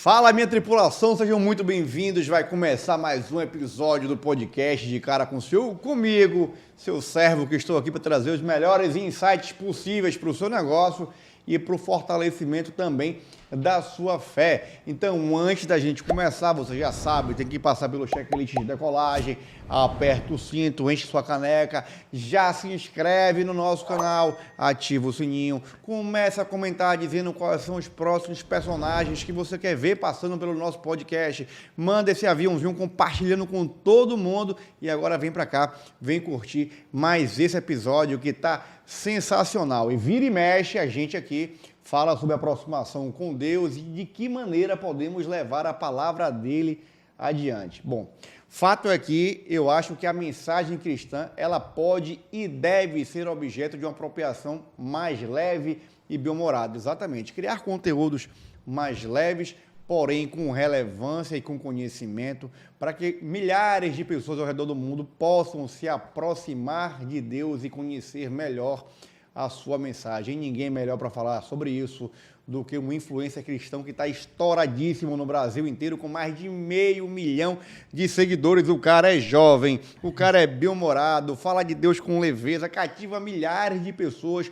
Fala, minha tripulação, sejam muito bem-vindos. Vai começar mais um episódio do podcast De Cara com o Senhor, comigo, seu servo, que estou aqui para trazer os melhores insights possíveis para o seu negócio e para o fortalecimento também da sua fé. Então, antes da gente começar, você já sabe, tem que passar pelo checklist de decolagem, aperta o cinto, enche sua caneca, já se inscreve no nosso canal, ativa o sininho, começa a comentar dizendo quais são os próximos personagens que você quer ver passando pelo nosso podcast. Manda esse aviãozinho compartilhando com todo mundo e agora vem pra cá, vem curtir mais esse episódio que tá sensacional. E vira e mexe, a gente aqui fala sobre a aproximação com Deus e de que maneira podemos levar a palavra dele adiante. Bom, fato é que eu acho que a mensagem cristã, ela pode e deve ser objeto de uma apropriação mais leve e bem-humorada. Exatamente, criar conteúdos mais leves, porém com relevância e com conhecimento, para que milhares de pessoas ao redor do mundo possam se aproximar de Deus e conhecer melhor a sua mensagem. E ninguém melhor para falar sobre isso do que um influencer cristão que está estouradíssimo no Brasil inteiro, com mais de 500 mil de seguidores. O cara é jovem, o cara é bem-humorado, fala de Deus com leveza, cativa milhares de pessoas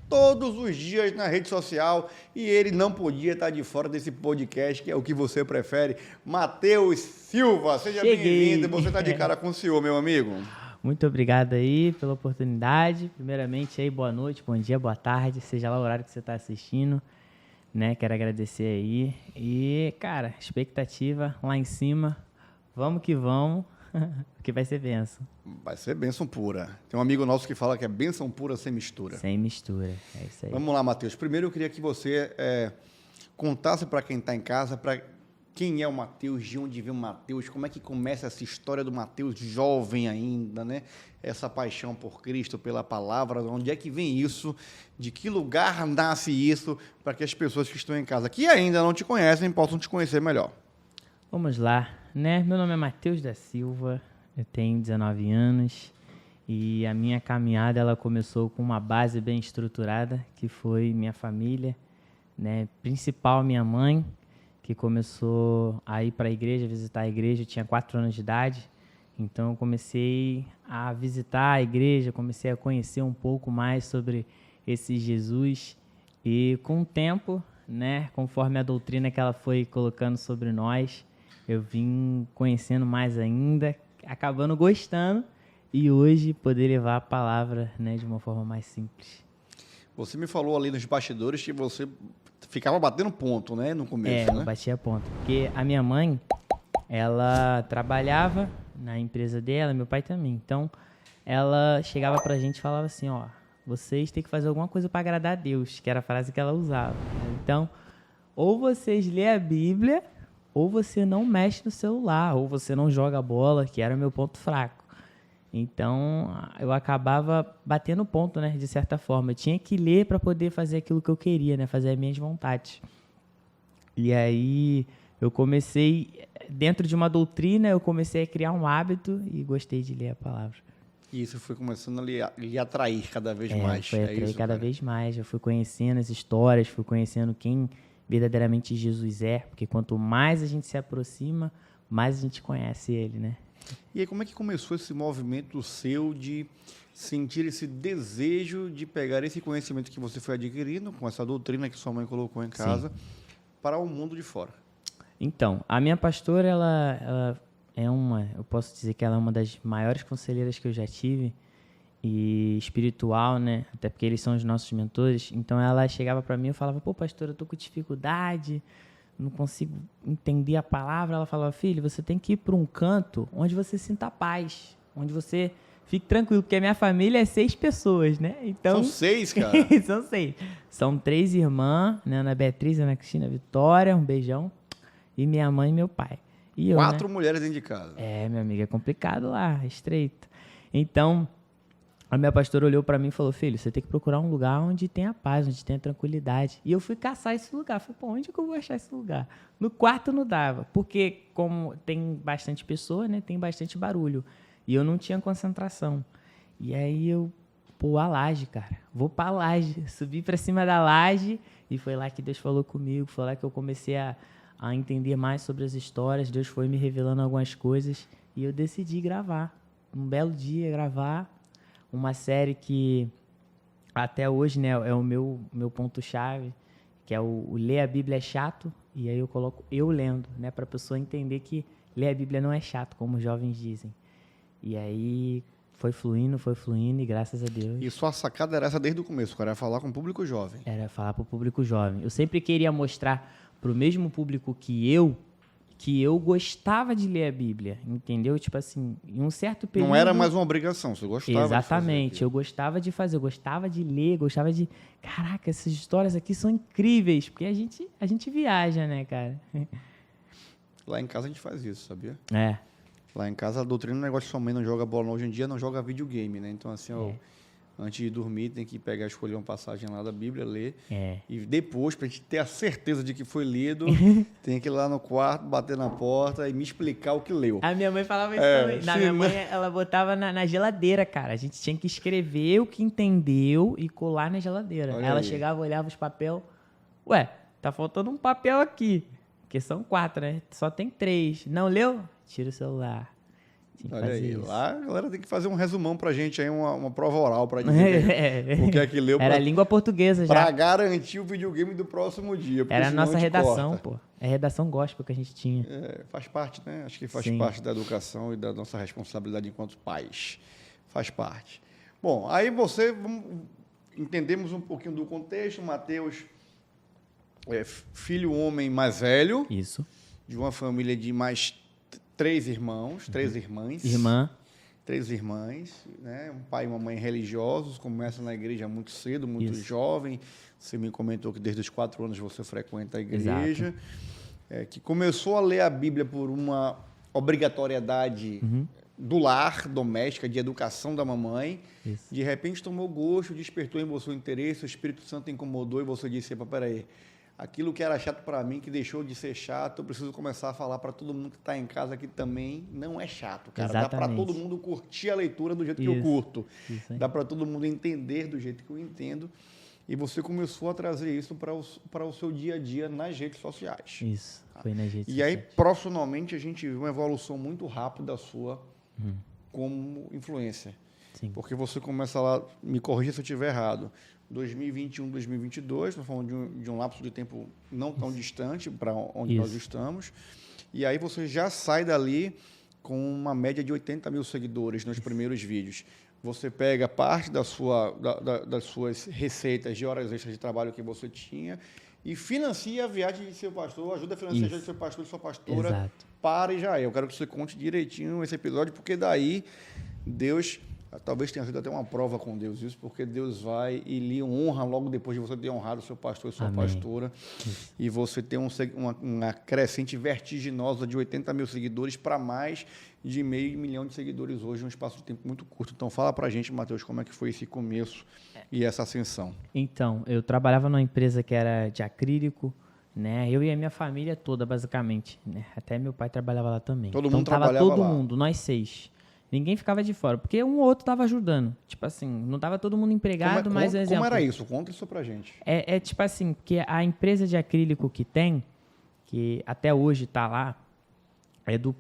todos os dias na rede social, e ele não podia estar de fora desse podcast, que é o que você prefere. Matheus Silva, seja bem-vindo. Você está de cara com o senhor, meu amigo. Muito obrigado aí pela oportunidade. Primeiramente aí, boa noite, bom dia, boa tarde, seja lá o horário que você está assistindo, né? Quero agradecer aí. E, cara, expectativa lá em cima. Vamos que vamos, que vai ser bênção. Vai ser bênção pura. Tem um amigo nosso que fala que é bênção pura sem mistura. Sem mistura, é isso aí. Vamos lá, Matheus. Primeiro eu queria que você contasse para quem está em casa, quem é o Matheus, de onde vem o Matheus, como é que começa essa história do Matheus jovem ainda, né? Essa paixão por Cristo, pela palavra, onde é que vem isso? De que lugar nasce isso, para que as pessoas que estão em casa, que ainda não te conhecem, possam te conhecer melhor? Vamos lá, né? Meu nome é Matheus da Silva, eu tenho 19 anos e a minha caminhada ela começou com uma base bem estruturada, que foi minha família, né? Principal minha mãe, que começou a ir para a igreja, visitar a igreja, eu tinha 4 anos de idade, então eu comecei a visitar a igreja, comecei a conhecer um pouco mais sobre esse Jesus, e com o tempo, né, conforme a doutrina que ela foi colocando sobre nós, eu vim conhecendo mais ainda, acabando gostando, e hoje poder levar a palavra, né, de uma forma mais simples. Você me falou ali nos bastidores que você ficava batendo ponto, né, no começo, né? Eu batia ponto. Porque a minha mãe, ela trabalhava na empresa dela, meu pai também. Então, ela chegava pra gente e falava assim, ó, vocês têm que fazer alguma coisa para agradar a Deus, que era a frase que ela usava. Então, ou vocês lêem a Bíblia, ou você não mexe no celular, ou você não joga bola, que era o meu ponto fraco. Então, eu acabava batendo ponto, né, de certa forma. Eu tinha que ler para poder fazer aquilo que eu queria, né, fazer as minhas vontades. E aí, eu comecei, dentro de uma doutrina, eu comecei a criar um hábito e gostei de ler a palavra. E isso foi começando a lhe atrair cada vez mais. Foi atrair cada vez mais. Eu fui conhecendo as histórias, fui conhecendo quem verdadeiramente Jesus é, porque quanto mais a gente se aproxima, mais a gente conhece ele, né? E aí, como é que começou esse movimento seu de sentir esse desejo de pegar esse conhecimento que você foi adquirindo, com essa doutrina que sua mãe colocou em casa, sim, para o mundo de fora? Então, a minha pastora, ela é eu posso dizer que ela é uma das maiores conselheiras que eu já tive, e espiritual, né? Até porque eles são os nossos mentores. Então, ela chegava para mim e falava, pô, pastora, eu tô com dificuldade, não consigo entender a palavra. Ela falava, filho, você tem que ir para um canto onde você sinta paz, onde você fique tranquilo, porque a minha família é 6 pessoas, né? Então, são 6, cara? São 6. São 3 irmãs, né? Ana Beatriz, Ana Cristina, Vitória, um beijão, e minha mãe e meu pai. E eu, 4 né? mulheres dentro de casa. Meu amigo, é complicado lá, é estreito. Então, a minha pastora olhou para mim e falou, filho, você tem que procurar um lugar onde tenha paz, onde tenha tranquilidade. E eu fui caçar esse lugar. Falei, pô, onde que eu vou achar esse lugar? No quarto não dava, porque como tem bastante pessoa, né, tem bastante barulho. E eu não tinha concentração. E aí a laje, cara. Vou pra laje. Subi pra cima da laje e foi lá que Deus falou comigo. Foi lá que eu comecei a a entender mais sobre as histórias. Deus foi me revelando algumas coisas e eu decidi gravar. Um belo dia, gravar uma série que até hoje, né, é o meu ponto-chave, que é o Ler a Bíblia é chato, e aí eu coloco eu lendo, né, para a pessoa entender que ler a Bíblia não é chato, como os jovens dizem. E aí foi fluindo, e graças a Deus. E sua sacada era essa desde o começo, cara, era falar com o público jovem. Era falar para o público jovem. Eu sempre queria mostrar para o mesmo público que eu gostava de ler a Bíblia, entendeu? Tipo assim, em um certo período... Não era mais uma obrigação, você gostava Exatamente, de fazer. eu gostava de fazer, eu gostava de ler, gostava de... Caraca, essas histórias aqui são incríveis, porque a gente viaja, né, cara? Lá em casa a gente faz isso, sabia? É. Lá em casa a doutrina não é igual que sua mãe não joga bola, hoje em dia não joga videogame, né? Então assim, antes de dormir tem que pegar, escolher uma passagem lá da Bíblia, ler. E depois, pra gente ter a certeza de que foi lido, tem que ir lá no quarto, bater na porta e me explicar o que leu. A minha mãe falava isso também. Na minha mãe, ela botava na geladeira, cara. A gente tinha que escrever o que entendeu e colar na geladeira. Aí ela chegava, olhava os papel. Ué, tá faltando um papel aqui. Porque são 4, né? Só tem 3. Não leu? Tira o celular. Olha aí, isso. Lá a galera tem que fazer um resumão pra gente aí, uma prova oral pra dizer o que é que leu. Era língua portuguesa já. Pra garantir o videogame do próximo dia. Era a nossa redação, pô. É a redação gospel que a gente tinha. Faz parte, né? Acho que faz parte da educação e da nossa responsabilidade enquanto pais. Faz parte. Bom, aí entendemos um pouquinho do contexto. Mateus filho homem mais velho. Isso. De uma família de mais 3 irmãos, 3 irmãs. Irmã. 3 irmãs, né? Um pai e uma mãe religiosos, começam na igreja muito cedo, muito jovem. Você me comentou que desde os 4 anos você frequenta a igreja. Que começou a ler a Bíblia por uma obrigatoriedade do lar, doméstica, de educação da mamãe. Isso. De repente tomou gosto, despertou em você o interesse, o Espírito Santo incomodou e você disse, peraí, aquilo que era chato para mim, que deixou de ser chato, eu preciso começar a falar para todo mundo que está em casa que também não é chato, cara. Exatamente. Dá para todo mundo curtir a leitura do jeito que eu curto. Dá para todo mundo entender do jeito que eu entendo. E você começou a trazer isso para o seu dia a dia nas redes sociais. Isso, foi nas redes sociais. E aí, profissionalmente, a gente viu uma evolução muito rápida sua como influencer. Sim. Porque você começa lá, me corrija se eu estiver errado, 2021, 2022, estou falando de um lapso de tempo não tão distante para onde nós estamos, e aí você já sai dali com uma média de 80 mil seguidores nos primeiros vídeos. Você pega parte das suas receitas de horas extras de trabalho que você tinha e financia a viagem de seu pastor, ajuda a financiar a viagem de seu pastor e sua pastora para Israel. Eu quero que você conte direitinho esse episódio, porque daí Deus... Talvez tenha sido até uma prova com Deus isso, porque Deus vai e lhe honra logo depois de você ter honrado o seu pastor e sua pastora. E você ter uma crescente vertiginosa de 80 mil seguidores para mais de 500 mil de seguidores hoje, em um espaço de tempo muito curto. Então, fala para a gente, Mateus, como é que foi esse começo e essa ascensão. Então, eu trabalhava numa empresa que era de acrílico, né? Eu e a minha família toda, basicamente. Né? Até meu pai trabalhava lá também. Todo mundo trabalhava lá? Todo mundo, nós 6. Ninguém ficava de fora, porque um ou outro estava ajudando. Tipo assim, não estava todo mundo empregado, mas... Como era isso? Conta isso pra gente. É tipo assim, porque a empresa de acrílico que tem, que até hoje está lá, é do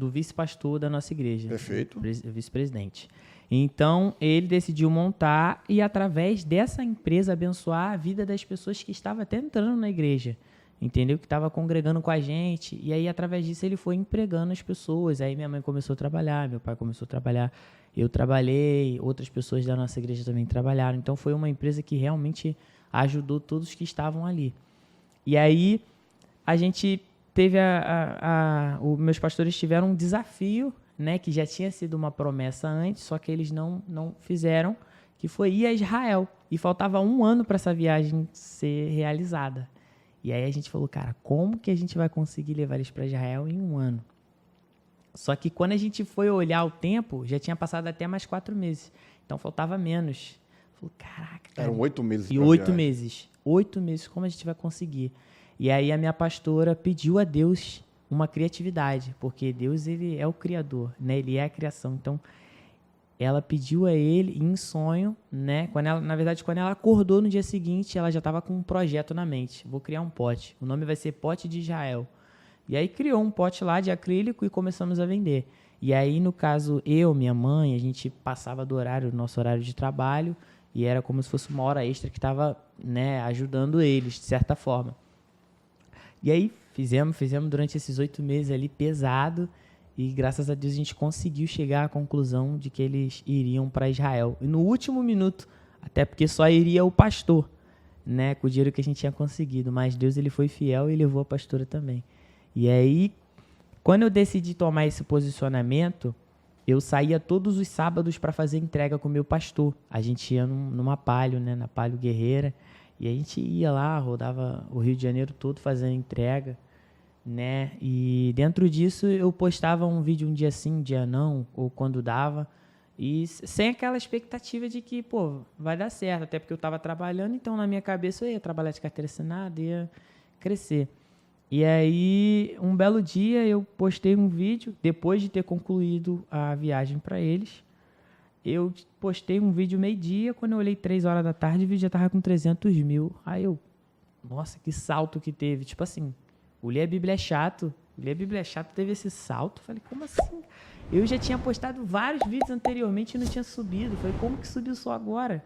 vice-pastor da nossa igreja. Perfeito. Vice-presidente. Então, ele decidiu montar e, através dessa empresa, abençoar a vida das pessoas que estavam até entrando na igreja. Entendeu? Que estava congregando com a gente. E aí, através disso, ele foi empregando as pessoas. Aí minha mãe começou a trabalhar, meu pai começou a trabalhar, eu trabalhei, outras pessoas da nossa igreja também trabalharam. Então, foi uma empresa que realmente ajudou todos que estavam ali. E aí, a gente teve os meus pastores tiveram um desafio, né, que já tinha sido uma promessa antes, só que eles não fizeram, que foi ir a Israel. E faltava 1 ano para essa viagem ser realizada. E aí a gente falou, cara, como que a gente vai conseguir levar eles para Israel em 1 ano? Só que quando a gente foi olhar o tempo, já tinha passado até mais 4 meses. Então faltava menos. Falei, caraca, cara. Eram 8 meses. E 8 meses. 8 meses, como a gente vai conseguir? E aí a minha pastora pediu a Deus uma criatividade, porque Deus, ele é o Criador, né? Ele é a criação. Então, ela pediu a ele em sonho, né? Quando ela acordou no dia seguinte, ela já estava com um projeto na mente. Vou criar um pote. O nome vai ser Pote de Israel. E aí criou um pote lá de acrílico e começamos a vender. E aí, no caso, minha mãe, a gente passava do nosso horário de trabalho, e era como se fosse uma hora extra que estava, né, ajudando eles, de certa forma. E aí, fizemos durante esses 8 meses ali, pesado, e graças a Deus a gente conseguiu chegar à conclusão de que eles iriam para Israel. E no último minuto, até porque só iria o pastor, né, com o dinheiro que a gente tinha conseguido, mas Deus ele foi fiel e levou a pastora também. E aí, quando eu decidi tomar esse posicionamento, eu saía todos os sábados para fazer entrega com o meu pastor. A gente ia numa Palio, né, na Palio Guerreira, e a gente ia lá, rodava o Rio de Janeiro todo fazendo entrega, né? E dentro disso eu postava um vídeo um dia sim, um dia não, ou quando dava, e sem aquela expectativa de que, pô, vai dar certo, até porque eu estava trabalhando, então na minha cabeça eu ia trabalhar de carteira assinada, ia crescer. E aí, um belo dia, eu postei um vídeo, depois de ter concluído a viagem para eles. Eu postei um vídeo meio-dia, quando eu olhei 3 horas da tarde, o vídeo já estava com 300 mil. Aí eu, nossa, que salto que teve. Tipo assim, o Ler a Bíblia é chato. Ler a Bíblia é chato, teve esse salto. Falei, como assim? Eu já tinha postado vários vídeos anteriormente e não tinha subido. Falei, como que subiu só agora?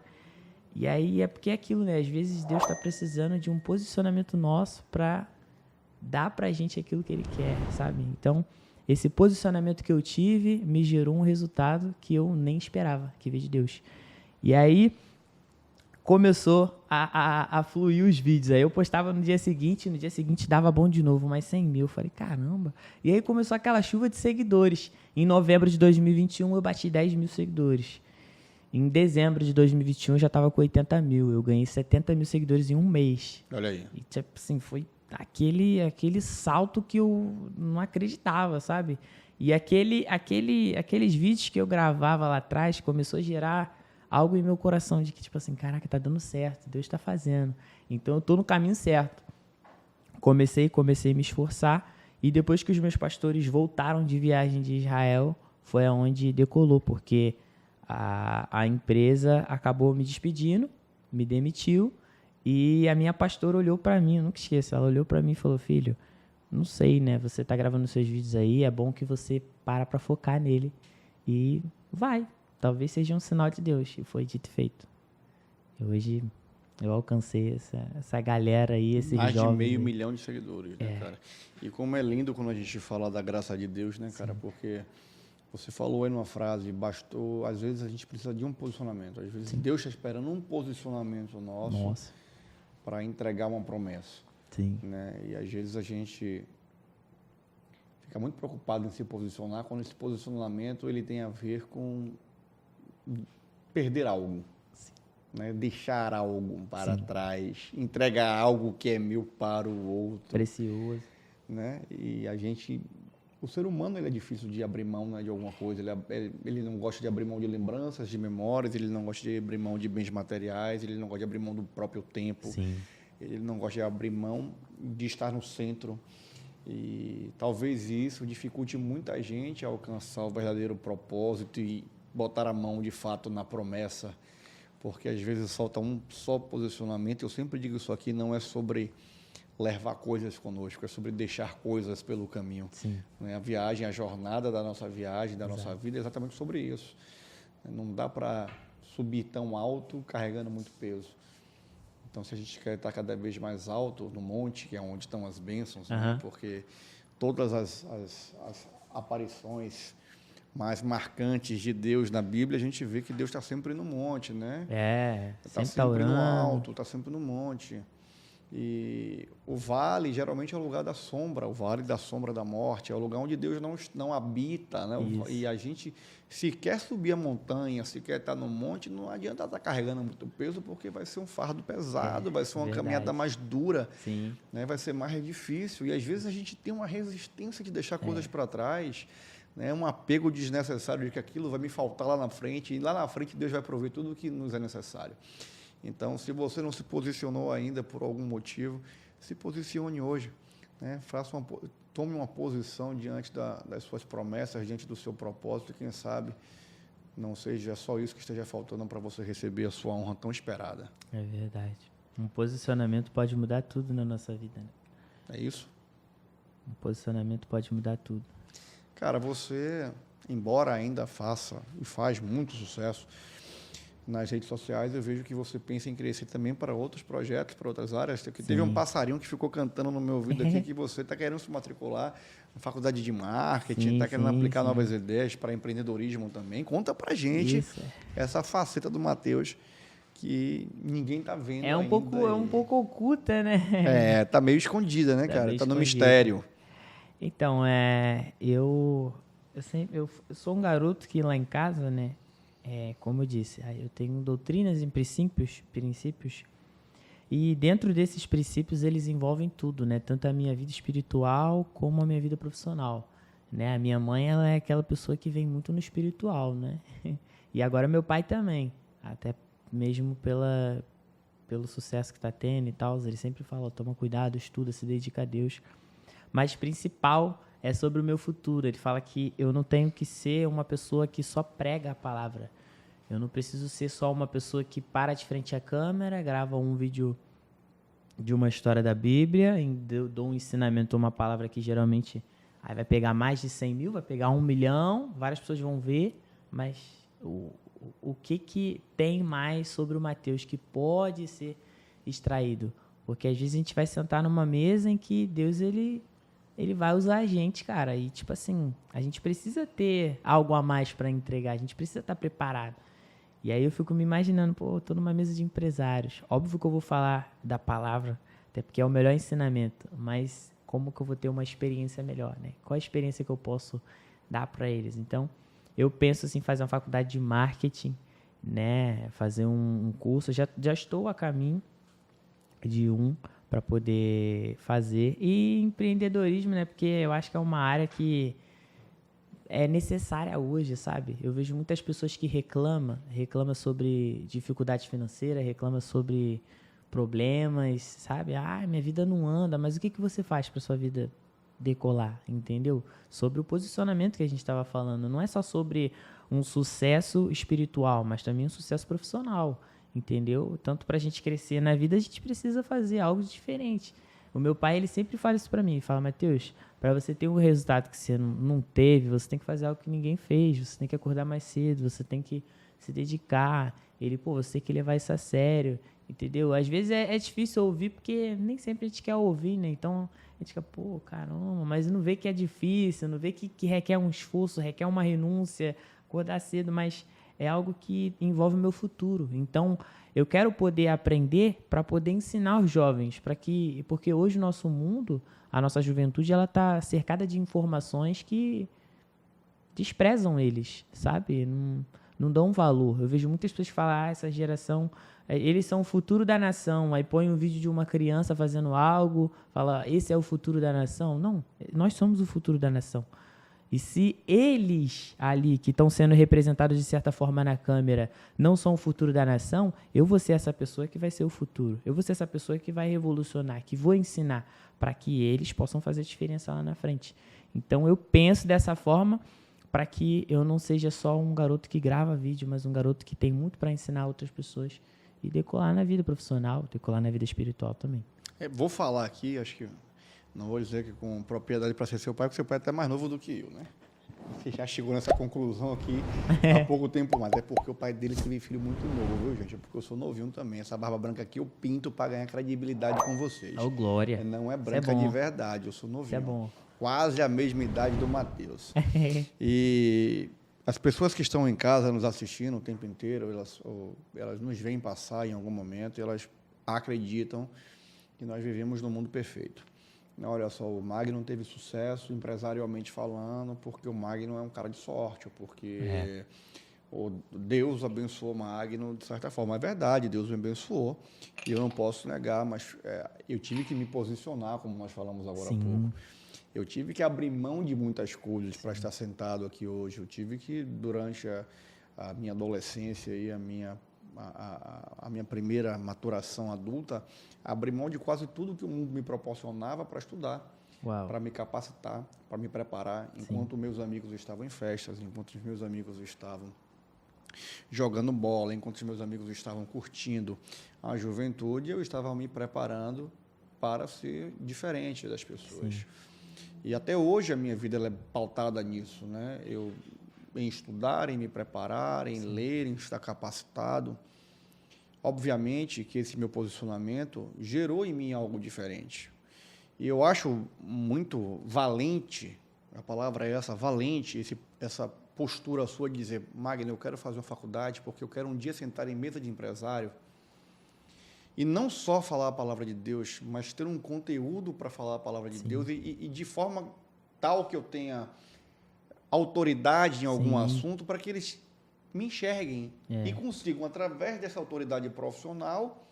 E aí é porque é aquilo, né? Às vezes Deus está precisando de um posicionamento nosso para dá pra gente aquilo que ele quer, sabe? Então, esse posicionamento que eu tive me gerou um resultado que eu nem esperava, que veio de Deus. E aí, começou a fluir os vídeos. Aí eu postava no dia seguinte dava bom de novo, mais 100 mil. Eu falei, caramba. E aí começou aquela chuva de seguidores. Em novembro de 2021, eu bati 10 mil seguidores. Em dezembro de 2021, eu já tava com 80 mil. Eu ganhei 70 mil seguidores em um mês. Olha aí. E, tipo assim, foi aquele salto que eu não acreditava, sabe? E aqueles vídeos que eu gravava lá atrás começou a gerar algo em meu coração de que, tipo assim, caraca, tá dando certo, Deus tá fazendo. Então eu tô no caminho certo. Comecei a me esforçar, e depois que os meus pastores voltaram de viagem de Israel, foi aonde decolou, porque a empresa acabou me despedindo, me demitiu. E a minha pastora olhou pra mim, eu nunca esqueço, ela olhou pra mim e falou, filho, não sei, né, você tá gravando seus vídeos aí, é bom que você pra focar nele e vai, talvez seja um sinal de Deus. E foi dito e feito. E hoje eu alcancei essa galera aí, esses jovens. Mais de meio milhão de seguidores, né, cara? E como é lindo quando a gente fala da graça de Deus, né, cara? Sim. Porque você falou aí numa frase, bastou, às vezes a gente precisa de um posicionamento, às vezes Sim. Deus está esperando um posicionamento nosso. Para entregar uma promessa. Sim. Né? E às vezes a gente fica muito preocupado em se posicionar quando esse posicionamento ele tem a ver com perder algo, né? Deixar algo para Sim. trás, entregar algo que é meu para o outro. Precioso. Né? E a gente, o ser humano ele é difícil de abrir mão, né, de alguma coisa, ele não gosta de abrir mão de lembranças, de memórias, ele não gosta de abrir mão de bens materiais, ele não gosta de abrir mão do próprio tempo, Sim. ele não gosta de abrir mão de estar no centro, e talvez isso dificulte muita gente a alcançar o verdadeiro propósito e botar a mão de fato na promessa, porque às vezes falta um só posicionamento. Eu sempre digo isso aqui, não é sobre levar coisas conosco, é sobre deixar coisas pelo caminho. Sim. Né? A viagem, a jornada da nossa viagem, da Exato. Nossa vida é exatamente sobre isso. Não dá para subir tão alto carregando muito peso. Então, se a gente quer estar cada vez mais alto no monte, que é onde estão as bênçãos, né? Porque todas as aparições mais marcantes de Deus na Bíblia, a gente vê que Deus está sempre no monte, né? Está sempre no alto, está sempre no monte. E o vale geralmente é o lugar da sombra, o vale da sombra da morte, é o lugar onde Deus não habita, né? E a gente, se quer subir a montanha, se quer estar no monte, não adianta estar carregando muito peso, porque vai ser um fardo pesado, vai ser uma caminhada mais dura, né? Vai ser mais difícil, e às vezes a gente tem uma resistência de deixar coisas para trás, né? Um apego desnecessário de que aquilo vai me faltar lá na frente, e lá na frente Deus vai prover tudo o que nos é necessário. Então, se você não se posicionou ainda por algum motivo, se posicione hoje, né? Tome uma posição diante das suas promessas, diante do seu propósito, e quem sabe não seja só isso que esteja faltando para você receber a sua honra tão esperada. É verdade. Um posicionamento pode mudar tudo na nossa vida, né? É isso. Um posicionamento pode mudar tudo. Cara, você, embora ainda faça e faz muito sucesso nas redes sociais, eu vejo que você pensa em crescer também para outros projetos, para outras áreas. Teve um passarinho que ficou cantando no meu ouvido aqui que você está querendo se matricular na faculdade de marketing, está querendo aplicar novas ideias para empreendedorismo também. Conta para gente essa faceta do Matheus que ninguém está vendo ainda. É um pouco oculta, né? Tá meio escondida, né, cara? Tá no mistério. Então, eu sou um garoto que lá em casa, né? Como eu disse, eu tenho doutrinas e princípios, e dentro desses princípios eles envolvem tudo, né? Tanto a minha vida espiritual como a minha vida profissional, né? A minha mãe, ela é aquela pessoa que vem muito no espiritual, né? E agora meu pai também, até mesmo pelo sucesso que está tendo e tal, ele sempre fala, toma cuidado, estuda, se dedica a Deus. Mas principal é sobre o meu futuro. Ele fala que eu não tenho que ser uma pessoa que só prega a palavra. Eu não preciso ser só uma pessoa que para de frente à câmera, grava um vídeo de uma história da Bíblia, dou um ensinamento, uma palavra que geralmente vai pegar mais de 100 mil, vai pegar 1 milhão, várias pessoas vão ver, mas o que tem mais sobre o Matheus que pode ser extraído? Porque às vezes a gente vai sentar numa mesa em que Deus, ele vai usar a gente, cara. E, tipo assim, a gente precisa ter algo a mais para entregar. A gente precisa estar preparado. E aí eu fico me imaginando, eu tô numa mesa de empresários. Óbvio que eu vou falar da palavra, até porque é o melhor ensinamento. Mas como que eu vou ter uma experiência melhor, né? Qual a experiência que eu posso dar para eles? Então, eu penso assim, fazer uma faculdade de marketing, né? Fazer um curso. Já estou a caminho de para poder fazer. E empreendedorismo, né? Porque eu acho que é uma área que é necessária hoje, sabe? Eu vejo muitas pessoas que reclamam sobre dificuldade financeira, reclamam sobre problemas, sabe? Minha vida não anda, mas o que você faz para sua vida decolar, entendeu? Sobre o posicionamento que a gente estava falando, não é só sobre um sucesso espiritual, mas também um sucesso profissional, entendeu? Tanto para a gente crescer na vida, a gente precisa fazer algo diferente. O meu pai, ele sempre fala isso para mim, fala, Matheus, para você ter um resultado que você não teve, você tem que fazer algo que ninguém fez, você tem que acordar mais cedo, você tem que se dedicar. Ele, você tem que levar isso a sério, entendeu? Às vezes é difícil ouvir, porque nem sempre a gente quer ouvir, né? Então, a gente fica, caramba, mas não vê que é difícil, não vê que requer um esforço, requer uma renúncia, acordar cedo, mas é algo que envolve o meu futuro. Então, eu quero poder aprender para poder ensinar os jovens, porque hoje o nosso mundo, a nossa juventude, ela está cercada de informações que desprezam eles, sabe? Não dão valor. Eu vejo muitas pessoas falar, essa geração, eles são o futuro da nação, aí põe um vídeo de uma criança fazendo algo, fala, esse é o futuro da nação. Não, nós somos o futuro da nação. E se eles ali, que estão sendo representados de certa forma na câmera, não são o futuro da nação, eu vou ser essa pessoa que vai ser o futuro. Eu vou ser essa pessoa que vai revolucionar, que vou ensinar para que eles possam fazer diferença lá na frente. Então, eu penso dessa forma para que eu não seja só um garoto que grava vídeo, mas um garoto que tem muito para ensinar outras pessoas e decolar na vida profissional, decolar na vida espiritual também. Vou falar aqui, acho que não vou dizer que com propriedade para ser seu pai, porque seu pai é até mais novo do que eu, né? Você já chegou nessa conclusão aqui há pouco tempo mais. É porque o pai dele teve filho muito novo, viu, gente? É porque eu sou novinho também. Essa barba branca aqui eu pinto para ganhar credibilidade com vocês. Glória. Não é branca de verdade, eu sou novinho. Isso é bom. Quase a mesma idade do Matheus. E as pessoas que estão em casa nos assistindo o tempo inteiro, elas nos veem passar em algum momento e elas acreditam que nós vivemos num mundo perfeito. Olha só, o Magno teve sucesso empresarialmente falando porque o Magno é um cara de sorte, porque Deus abençoou o Magno de certa forma. É verdade, Deus me abençoou e eu não posso negar, mas eu tive que me posicionar, como nós falamos agora há pouco. Eu tive que abrir mão de muitas coisas para estar sentado aqui hoje. Eu tive que, durante a minha adolescência e a minha primeira maturação adulta, abrir mão de quase tudo que o mundo me proporcionava para estudar, para me capacitar, para me preparar, enquanto meus amigos estavam em festas, enquanto os meus amigos estavam jogando bola, enquanto os meus amigos estavam curtindo a juventude, eu estava me preparando para ser diferente das pessoas. E até hoje a minha vida ela é pautada nisso, né? Em estudar, em me preparar, em ler, em estar capacitado. Obviamente que esse meu posicionamento gerou em mim algo diferente. E eu acho muito valente, a palavra é essa, valente, essa postura sua de dizer, Magno, eu quero fazer uma faculdade porque eu quero um dia sentar em mesa de empresário e não só falar a palavra de Deus, mas ter um conteúdo para falar a palavra de Deus e de forma tal que eu tenha autoridade em algum assunto para que eles me enxerguem e consigam, através dessa autoridade profissional,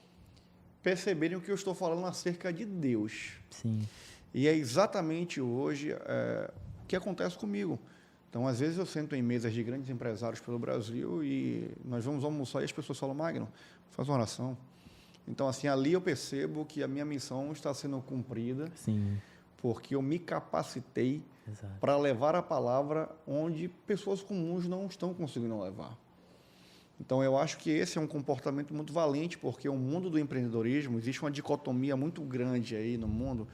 perceberem o que eu estou falando acerca de Deus. Sim. E é exatamente hoje o que acontece comigo. Então, às vezes eu sento em mesas de grandes empresários pelo Brasil e nós vamos almoçar e as pessoas falam, Magno, faz uma oração. Então, assim, ali eu percebo que a minha missão está sendo cumprida, porque eu me capacitei para levar a palavra onde pessoas comuns não estão conseguindo levar. Então, eu acho que esse é um comportamento muito valente, porque o mundo do empreendedorismo, existe uma dicotomia muito grande aí no mundo,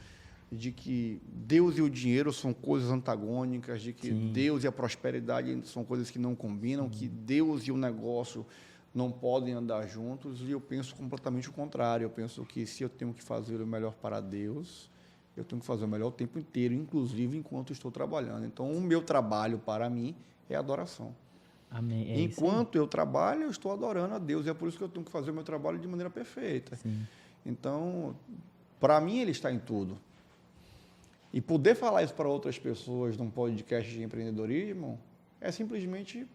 de que Deus e o dinheiro são coisas antagônicas, de que Deus e a prosperidade são coisas que não combinam, que Deus e o negócio não podem andar juntos, e eu penso completamente o contrário. Eu penso que se eu tenho que fazer o melhor para Deus, eu tenho que fazer o melhor o tempo inteiro, inclusive enquanto estou trabalhando. Então, o meu trabalho para mim é adoração. Amém. Enquanto eu trabalho, eu estou adorando a Deus, e é por isso que eu tenho que fazer o meu trabalho de maneira perfeita. Então, para mim, ele está em tudo. E poder falar isso para outras pessoas num podcast de empreendedorismo é simplesmente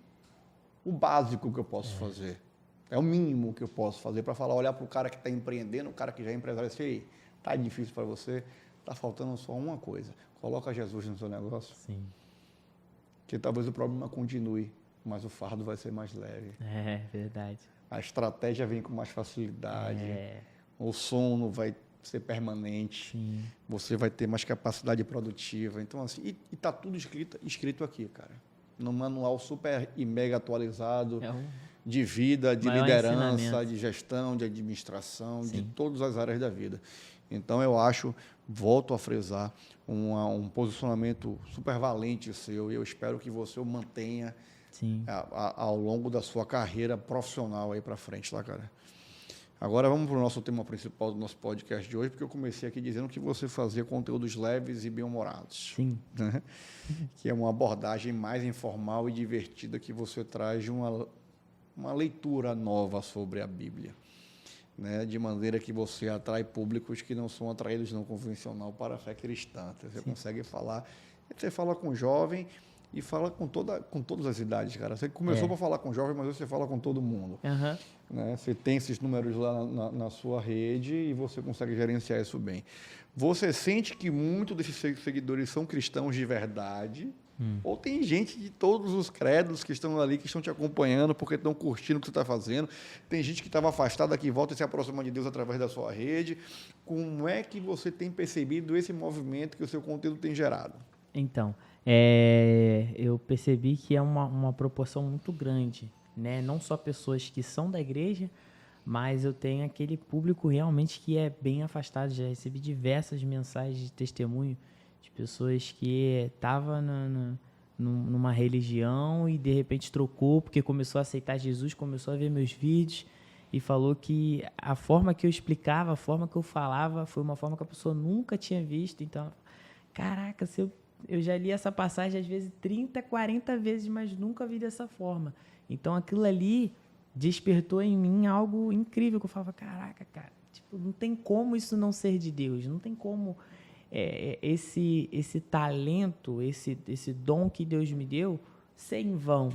o básico que eu posso fazer. É o mínimo que eu posso fazer para falar, olhar para o cara que está empreendendo, o cara que já é empresário, e dizer, está difícil para você, está faltando só uma coisa. Coloca Jesus no seu negócio. Que talvez o problema continue, mas o fardo vai ser mais leve. É verdade. A estratégia vem com mais facilidade. O sono vai ser permanente. Você vai ter mais capacidade produtiva. Então, assim, e está tudo escrito aqui, cara. No manual super e mega atualizado de vida, de liderança, de gestão, de administração, de todas as áreas da vida. Então, eu acho, volto a frisar, um posicionamento super valente seu, e eu espero que você o mantenha ao longo da sua carreira profissional aí para frente, tá, cara? Agora vamos para o nosso tema principal do nosso podcast de hoje, porque eu comecei aqui dizendo que você fazia conteúdos leves e bem-humorados. Né? Que é uma abordagem mais informal e divertida que você traz de uma leitura nova sobre a Bíblia. Né? De maneira que você atrai públicos que não são atraídos no convencional para a fé cristã. Você consegue falar, você fala com jovem e fala com todas as idades, cara. Você começou para falar com jovem, mas hoje você fala com todo mundo. Né? Você tem esses números lá na sua rede e você consegue gerenciar isso bem. Você sente que muitos desses seguidores são cristãos de verdade? Ou tem gente de todos os credos que estão ali, que estão te acompanhando porque estão curtindo o que você está fazendo? Tem gente que estava afastada, que volta e se aproxima de Deus através da sua rede. Como é que você tem percebido esse movimento que o seu conteúdo tem gerado? Então, eu percebi que é uma proporção muito grande, né? Não só pessoas que são da igreja, mas eu tenho aquele público realmente que é bem afastado. Já recebi diversas mensagens de testemunho de pessoas que estavam numa religião e de repente trocou porque começou a aceitar Jesus, começou a ver meus vídeos e falou que a forma que eu explicava, a forma que eu falava foi uma forma que a pessoa nunca tinha visto. Então, caraca, eu já li essa passagem às vezes 30, 40 vezes, mas nunca vi dessa forma. Então, aquilo ali despertou em mim algo incrível, que eu falava, caraca, cara, tipo, não tem como isso não ser de Deus, não tem como esse talento, esse dom que Deus me deu ser em vão,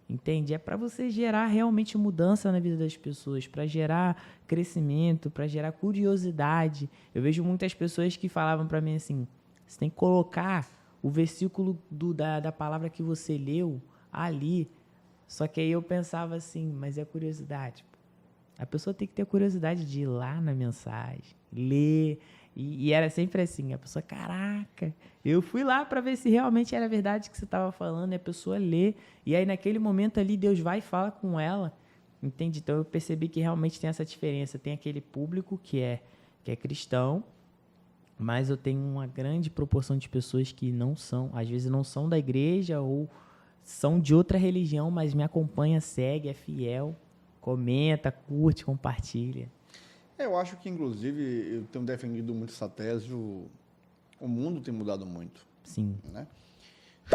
entende? É para você gerar realmente mudança na vida das pessoas, para gerar crescimento, para gerar curiosidade. Eu vejo muitas pessoas que falavam para mim assim, você tem que colocar o versículo da palavra que você leu ali. Só que aí eu pensava assim, mas é curiosidade. A pessoa tem que ter curiosidade de ir lá na mensagem, ler. E era sempre assim, a pessoa, caraca, eu fui lá para ver se realmente era verdade o que você estava falando, e a pessoa lê. E aí naquele momento ali Deus vai e fala com ela, entende? Então eu percebi que realmente tem essa diferença. Tem aquele público que é cristão, Mas eu tenho uma grande proporção de pessoas que não são, às vezes não são da igreja ou são de outra religião, mas me acompanha, segue, é fiel, comenta, curte, compartilha. Eu acho que, inclusive, eu tenho defendido muito essa tese, o mundo tem mudado muito. Sim. Né?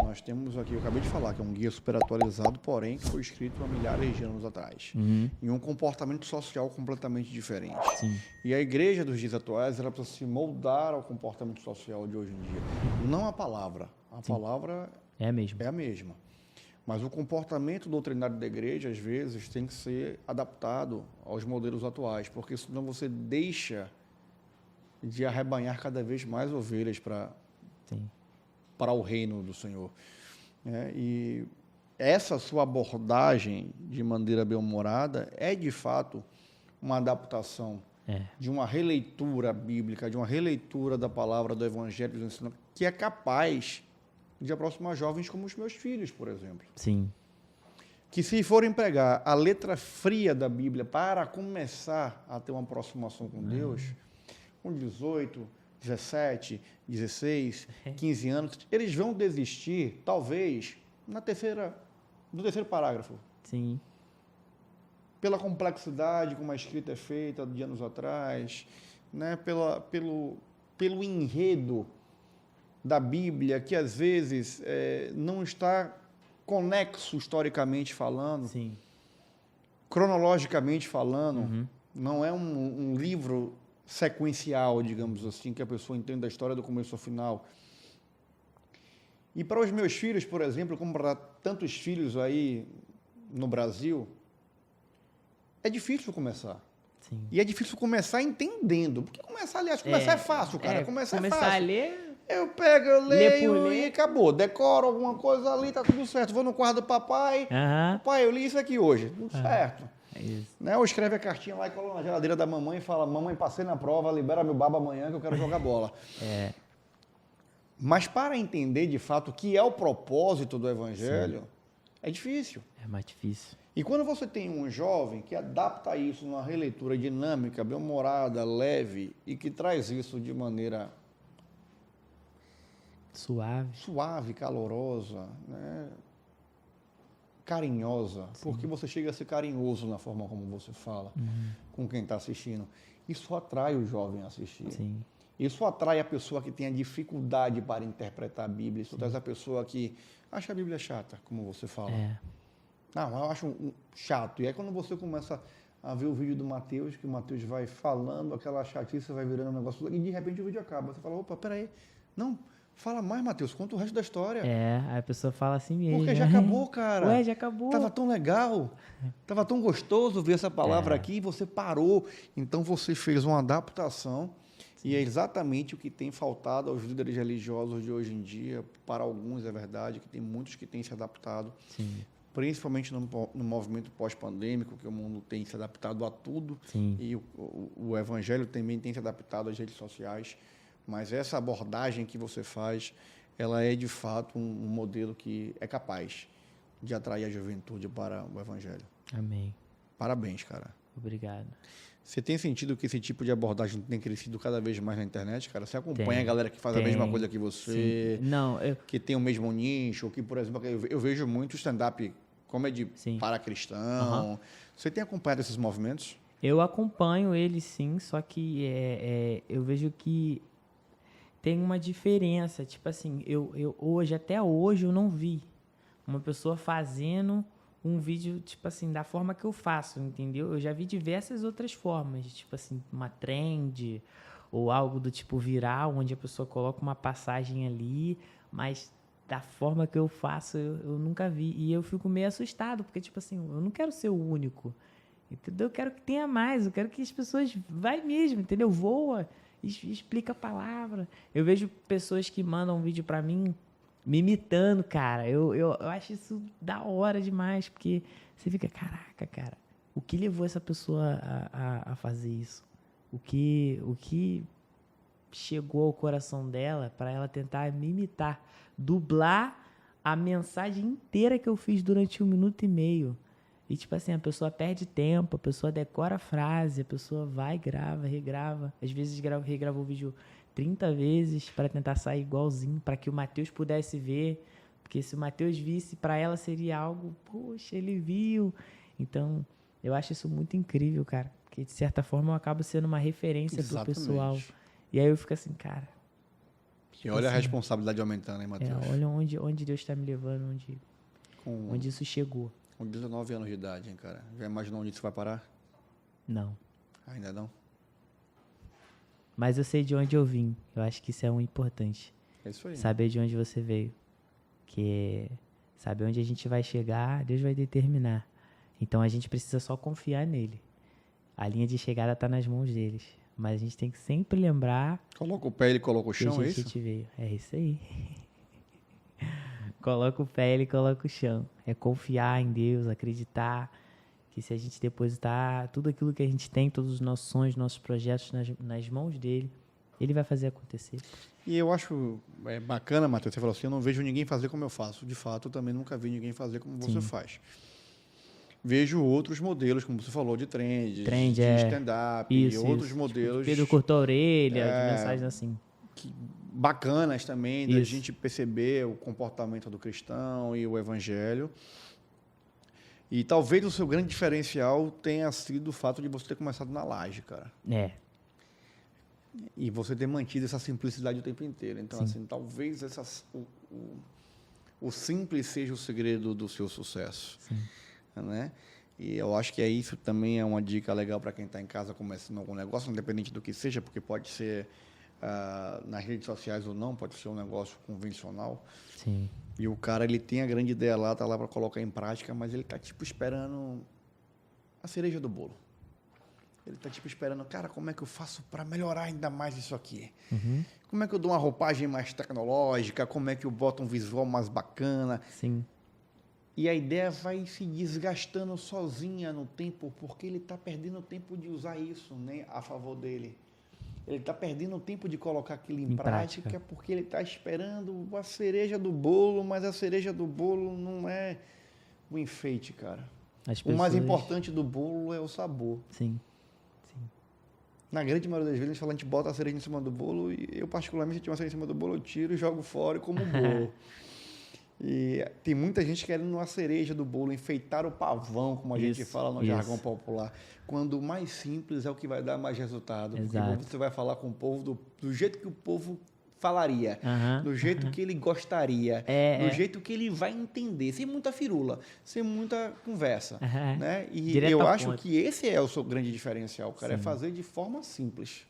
Nós temos aqui, eu acabei de falar, que é um guia super atualizado, porém, que foi escrito há milhares de anos atrás. E um comportamento social completamente diferente. Sim. E a igreja dos dias atuais, ela precisa se moldar ao comportamento social de hoje em dia. Não a palavra. A palavra É a mesma. é a mesma. Mas o comportamento doutrinário da igreja, às vezes, tem que ser adaptado aos modelos atuais, porque senão você deixa de arrebanhar cada vez mais ovelhas para o reino do Senhor. E essa sua abordagem de maneira bem-humorada é, de fato, uma adaptação de uma releitura bíblica, de uma releitura da palavra do Evangelho do Ensino, que é capaz de aproximar jovens como os meus filhos, por exemplo. Sim. Que se forem pregar a letra fria da Bíblia para começar a ter uma aproximação com Deus, com 18, 17, 16, 15 anos, eles vão desistir, talvez, no terceiro parágrafo. Sim. Pela complexidade como a escrita é feita de anos atrás, né? Pelo enredo da Bíblia, que às vezes não está conexo historicamente falando, Sim. cronologicamente falando, não é um livro sequencial, digamos assim, que a pessoa entende a história do começo ao final. E para os meus filhos, por exemplo, como para tantos filhos aí no Brasil, é difícil começar. Sim. E é difícil começar entendendo. Porque começar é fácil, cara. Começar é fácil. A ler... Eu pego, eu leio e acabou. Decoro alguma coisa ali, tá tudo certo. Vou no quarto do papai. Papai, eu li isso aqui hoje. Tudo certo. É isso. Né? Ou escreve a cartinha lá e coloca na geladeira da mamãe e fala: mamãe, passei na prova, libera meu baba amanhã que eu quero jogar bola. Mas para entender de fato o que é o propósito do Evangelho, é difícil. É mais difícil. E quando você tem um jovem que adapta isso numa releitura dinâmica, bem-humorada, leve, e que traz isso de maneira suave, calorosa, né? Carinhosa, porque você chega a ser carinhoso na forma como você fala com quem está assistindo. Isso atrai o jovem a assistir. Sim. Isso atrai a pessoa que tem a dificuldade para interpretar a Bíblia. Isso traz a pessoa que acha a Bíblia chata, como você fala. Não, eu acho chato. E aí quando você começa a ver o vídeo do Mateus, que o Mateus vai falando, aquela chatice vai virando um negócio, e de repente o vídeo acaba. Você fala: opa, peraí, não, fala mais, Mateus, conta o resto da história. Aí a pessoa fala assim mesmo. Porque já acabou, cara. Ué, já acabou. Tava tão legal, tava tão gostoso ver essa palavra aqui e você parou. Então você fez uma adaptação. E é exatamente o que tem faltado aos líderes religiosos de hoje em dia. Para alguns é verdade, que tem muitos que têm se adaptado. Sim. Principalmente no movimento pós-pandêmico, que o mundo tem se adaptado a tudo. Sim. E o Evangelho também tem se adaptado às redes sociais. Mas essa abordagem que você faz, ela é de fato um modelo que é capaz de atrair a juventude para o Evangelho. Amém. Parabéns, cara. Obrigado. Você tem sentido que esse tipo de abordagem tem crescido cada vez mais na internet, cara? Você acompanha a galera que faz a mesma coisa que você? Sim. Não, que tem o mesmo nicho, que, por exemplo, eu vejo muito stand-up comedy para cristão. Você tem acompanhado esses movimentos? Eu acompanho eles, sim, só que eu vejo que tem uma diferença. Tipo assim, até hoje, eu não vi uma pessoa fazendo um vídeo, tipo assim, da forma que eu faço, entendeu? Eu já vi diversas outras formas, tipo assim, uma trend ou algo do tipo viral, onde a pessoa coloca uma passagem ali, mas da forma que eu faço, eu nunca vi. E eu fico meio assustado, porque, tipo assim, eu não quero ser o único, entendeu? Eu quero que tenha mais, eu quero que as pessoas vai mesmo, entendeu? Voa, explica a palavra. Eu vejo pessoas que mandam um vídeo pra mim me imitando, cara. Eu acho isso da hora demais, porque você fica, caraca, cara, o que levou essa pessoa a fazer isso? O que chegou ao coração dela para ela tentar me imitar, dublar a mensagem inteira que eu fiz durante 1 minuto e meio. E, tipo assim, a pessoa perde tempo, a pessoa decora a frase, a pessoa vai, grava, regrava. Às vezes regrava o vídeo 30 vezes para tentar sair igualzinho, para que o Mateus pudesse ver, porque se o Mateus visse, para ela seria algo, poxa, ele viu. Então, eu acho isso muito incrível, cara, porque de certa forma eu acabo sendo uma referência pro pessoal. E aí eu fico assim, cara... E olha a responsabilidade aumentando, hein, Mateus? Olha onde Deus está me levando, onde isso chegou. Com 19 anos de idade, hein, cara? Já imaginou onde isso vai parar? Não. Ainda não? Mas eu sei de onde eu vim. Eu acho que isso é um importante. É isso aí. Saber de onde você veio. Que saber onde a gente vai chegar, Deus vai determinar. Então a gente precisa só confiar nele. A linha de chegada está nas mãos deles. Mas a gente tem que sempre lembrar... Coloca o pé, ele coloca o chão, é isso? A gente veio. É isso aí. Coloca o pé, ele coloca o chão. É confiar em Deus, acreditar que se a gente depositar tudo aquilo que a gente tem, todos os nossos sonhos, nossos projetos nas mãos dele, ele vai fazer acontecer. E eu acho bacana, Matheus, você falou assim, eu não vejo ninguém fazer como eu faço. De fato, eu também nunca vi ninguém fazer como você faz. Vejo outros modelos, como você falou, de trend de stand-up, e outros modelos... Pedro cortou a orelha, de mensagens assim. Bacanas também, da gente perceber o comportamento do cristão e o evangelho. E talvez o seu grande diferencial tenha sido o fato de você ter começado na laje, cara. E você ter mantido essa simplicidade o tempo inteiro. Então, assim, talvez o simples seja o segredo do seu sucesso. Sim. Né? E eu acho que isso também é uma dica legal para quem está em casa começando algum negócio, independente do que seja, porque pode ser nas redes sociais ou não, pode ser um negócio convencional. Sim. E o cara, ele tem a grande ideia lá, tá lá para colocar em prática, mas ele tá tipo esperando a cereja do bolo. Ele tá tipo esperando, cara, como é que eu faço para melhorar ainda mais isso aqui? Como é que eu dou uma roupagem mais tecnológica? Como é que eu boto um visual mais bacana? Sim. E a ideia vai se desgastando sozinha no tempo, porque ele está perdendo tempo de usar isso, né, a favor dele. Ele está perdendo tempo de colocar aquilo em prática, porque ele está esperando a cereja do bolo, mas a cereja do bolo não é o enfeite, cara. O mais importante do bolo é o sabor. Sim. Na grande maioria das vezes, a gente bota a cereja em cima do bolo, e eu, particularmente, se tiver uma cereja em cima do bolo, eu tiro e jogo fora e como bolo. E tem muita gente querendo uma cereja do bolo, enfeitar o pavão, como a gente fala no jargão popular. Quando o mais simples é o que vai dar mais resultado. Exato. Porque você vai falar com o povo do jeito que o povo falaria, do jeito que ele gostaria, do jeito que ele vai entender, sem muita firula, sem muita conversa. Né? E eu acho que esse é o seu grande diferencial, cara, é fazer de forma simples.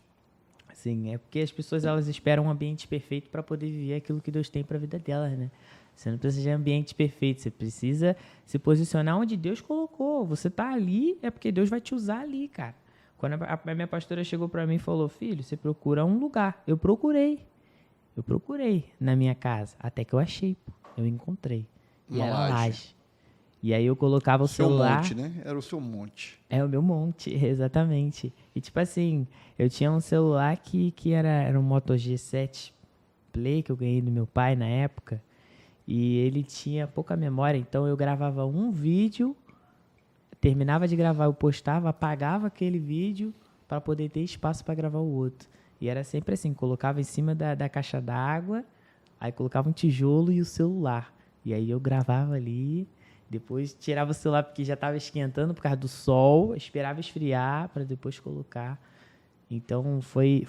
Sim, é porque as pessoas elas esperam um ambiente perfeito para poder viver aquilo que Deus tem para a vida delas, né? Você não precisa de ambiente perfeito, você precisa se posicionar onde Deus colocou. Você está ali, é porque Deus vai te usar ali, cara. Quando a minha pastora chegou para mim e falou, filho, você procura um lugar. Eu procurei na minha casa, até que eu achei, eu encontrei. E era laje. E aí eu colocava o celular... Seu monte, né? Era o seu monte. É o meu monte, exatamente. E tipo assim, eu tinha um celular que era um Moto G7 Play, que eu ganhei do meu pai na época. E ele tinha pouca memória, então eu gravava um vídeo, terminava de gravar, eu postava, apagava aquele vídeo para poder ter espaço para gravar o outro. E era sempre assim, colocava em cima da caixa d'água, aí colocava um tijolo e o celular. E aí eu gravava ali, depois tirava o celular porque já estava esquentando por causa do sol, esperava esfriar para depois colocar. Então foi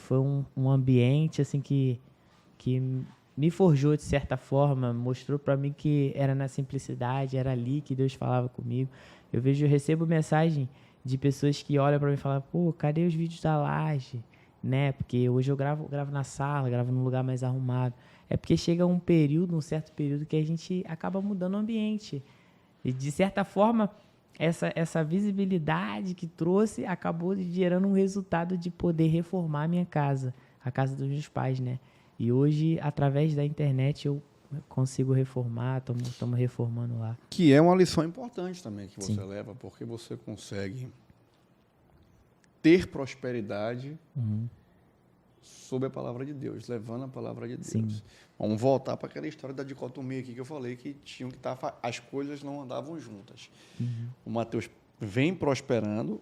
um ambiente assim que me forjou de certa forma, mostrou para mim que era na simplicidade, era ali que Deus falava comigo. Eu recebo mensagem de pessoas que olham para mim e falam, pô, cadê os vídeos da laje? Né? Porque hoje eu gravo na sala, gravo num lugar mais arrumado. É porque chega um certo período que a gente acaba mudando o ambiente. E de certa forma, essa visibilidade que trouxe acabou gerando um resultado de poder reformar a minha casa, a casa dos meus pais, né? E hoje, através da internet, eu consigo reformar, estamos reformando lá. Que é uma lição importante também que você leva, porque você consegue ter prosperidade sob a palavra de Deus, levando a palavra de Deus. Sim. Vamos voltar para aquela história da dicotomia aqui que eu falei, que tinham que estar, as coisas não andavam juntas. O Mateus vem prosperando,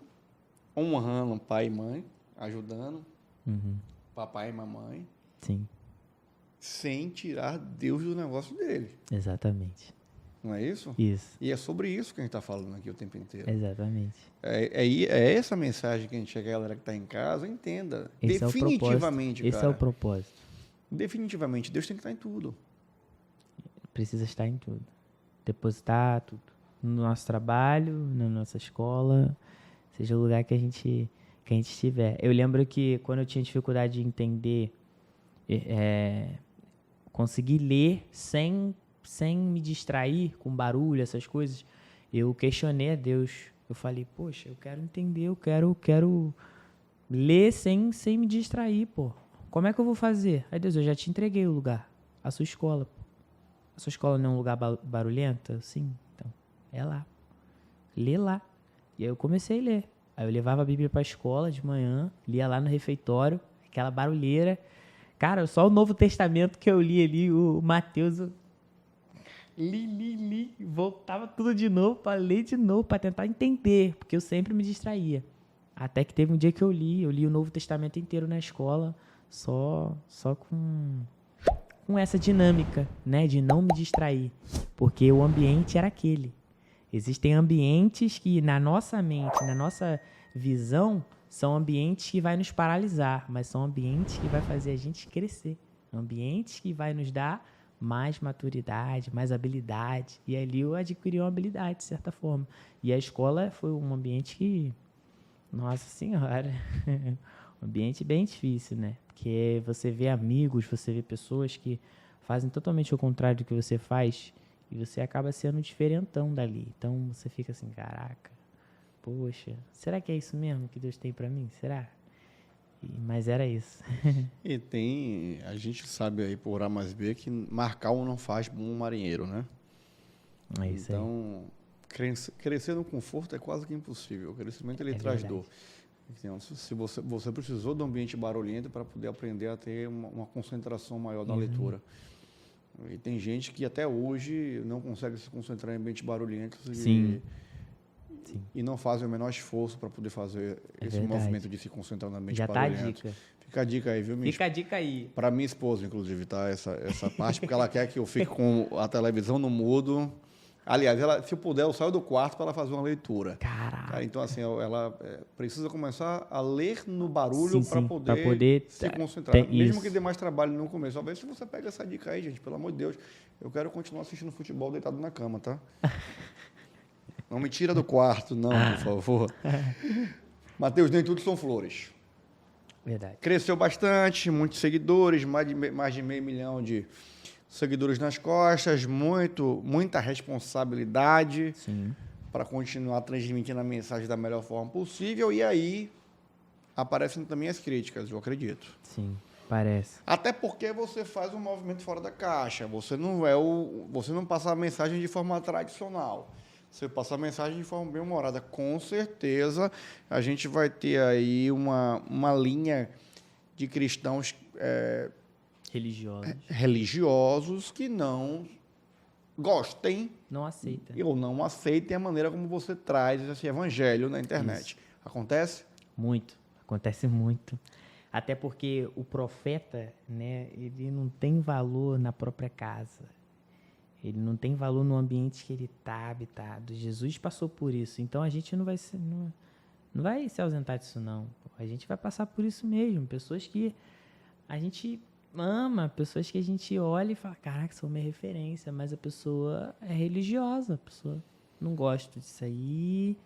honrando pai e mãe, ajudando papai e mamãe, Sim, sem tirar Deus do negócio dele. exatamente. Não é isso? Isso, E é sobre isso que a gente está falando aqui o tempo inteiro. exatamente. É essa mensagem que a gente quer que a galera que está em casa entenda. Esse Definitivamente, é o propósito. Esse é o propósito. Definitivamente, Deus tem que estar em tudo. Precisa estar em tudo. Depositar tudo. No nosso trabalho, na nossa escola, seja o lugar que a gente estiver. Eu lembro que quando eu tinha dificuldade de entender, conseguir ler sem me distrair com barulho, essas coisas, eu questionei a Deus. Eu falei, poxa, eu quero entender, eu quero ler sem me distrair, pô. Como é que eu vou fazer? Aí, Deus, eu já te entreguei o lugar, a sua escola, pô. A sua escola não é um lugar barulhento? Sim, então, é lá. Lê lá. E aí eu comecei a ler. Aí eu levava a Bíblia pra escola de manhã, lia lá no refeitório, aquela barulheira. Cara, só o Novo Testamento que eu li ali, o Mateus, eu li, voltava tudo de novo pra ler de novo, pra tentar entender, porque eu sempre me distraía. Até que teve um dia que eu li o Novo Testamento inteiro na escola, só com essa dinâmica, né, de não me distrair, porque o ambiente era aquele. Existem ambientes que na nossa mente, na nossa visão, são ambientes que vai nos paralisar, mas são ambientes que vai fazer a gente crescer, ambientes que vai nos dar mais maturidade, mais habilidade, e ali eu adquiri uma habilidade, de certa forma. E a escola foi um ambiente que, nossa senhora, um ambiente bem difícil, né? Porque você vê amigos, você vê pessoas que fazem totalmente o contrário do que você faz e você acaba sendo diferentão dali. Então você fica assim, caraca, poxa, será que é isso mesmo que Deus tem pra mim? Será? Mas era isso. E a gente sabe aí por A mais B que marcar um não faz bom marinheiro, né? É isso aí. Então, crescer no conforto é quase que impossível. O crescimento ele traz verdade. dor. Então, se você precisou de um ambiente barulhento para poder aprender a ter uma concentração maior na leitura. E tem gente que até hoje não consegue se concentrar em ambientes barulhentos Sim. e não faz o menor esforço para poder fazer esse verdade. movimento de se concentrar no ambiente Já tá a barulhento. dica. Fica a dica aí, viu, minha Fica a dica aí. Para minha esposa, inclusive, tá? Essa parte, porque ela quer que eu fique com a televisão no mudo. Aliás, se eu puder, eu saio do quarto para ela fazer uma leitura. Caraca. Tá? Então, assim, ela precisa começar a ler no barulho para pra poder se concentrar. Mesmo isso. que dê mais trabalho no começo. Talvez se você pega essa dica aí, gente, pelo amor de Deus, eu quero continuar assistindo futebol deitado na cama, tá? Não me tira do quarto, não, por favor. Mateus, nem tudo são flores. Verdade. Cresceu bastante, muitos seguidores, mais de 500 mil de seguidores nas costas, muita responsabilidade para continuar transmitindo a mensagem da melhor forma possível. E aí aparecem também as críticas, eu acredito. Sim, parece. Até porque você faz um movimento fora da caixa. Você não passa a mensagem de forma tradicional. Você passa a mensagem de forma bem humorada. Com certeza a gente vai ter aí uma linha de cristãos religiosos que não gostem, não aceita. ou não aceitem a maneira como você traz esse evangelho na internet. Isso. Acontece? Muito. Acontece muito. Até porque o profeta, né, ele não tem valor na própria casa. Ele não tem valor no ambiente que ele está habitado. Jesus passou por isso. Então, a gente não vai se ausentar disso, não. A gente vai passar por isso mesmo. Pessoas que a gente ama, pessoas que a gente olha e fala, caraca, são minha referência. Mas a pessoa é religiosa. A pessoa não gosta disso aí,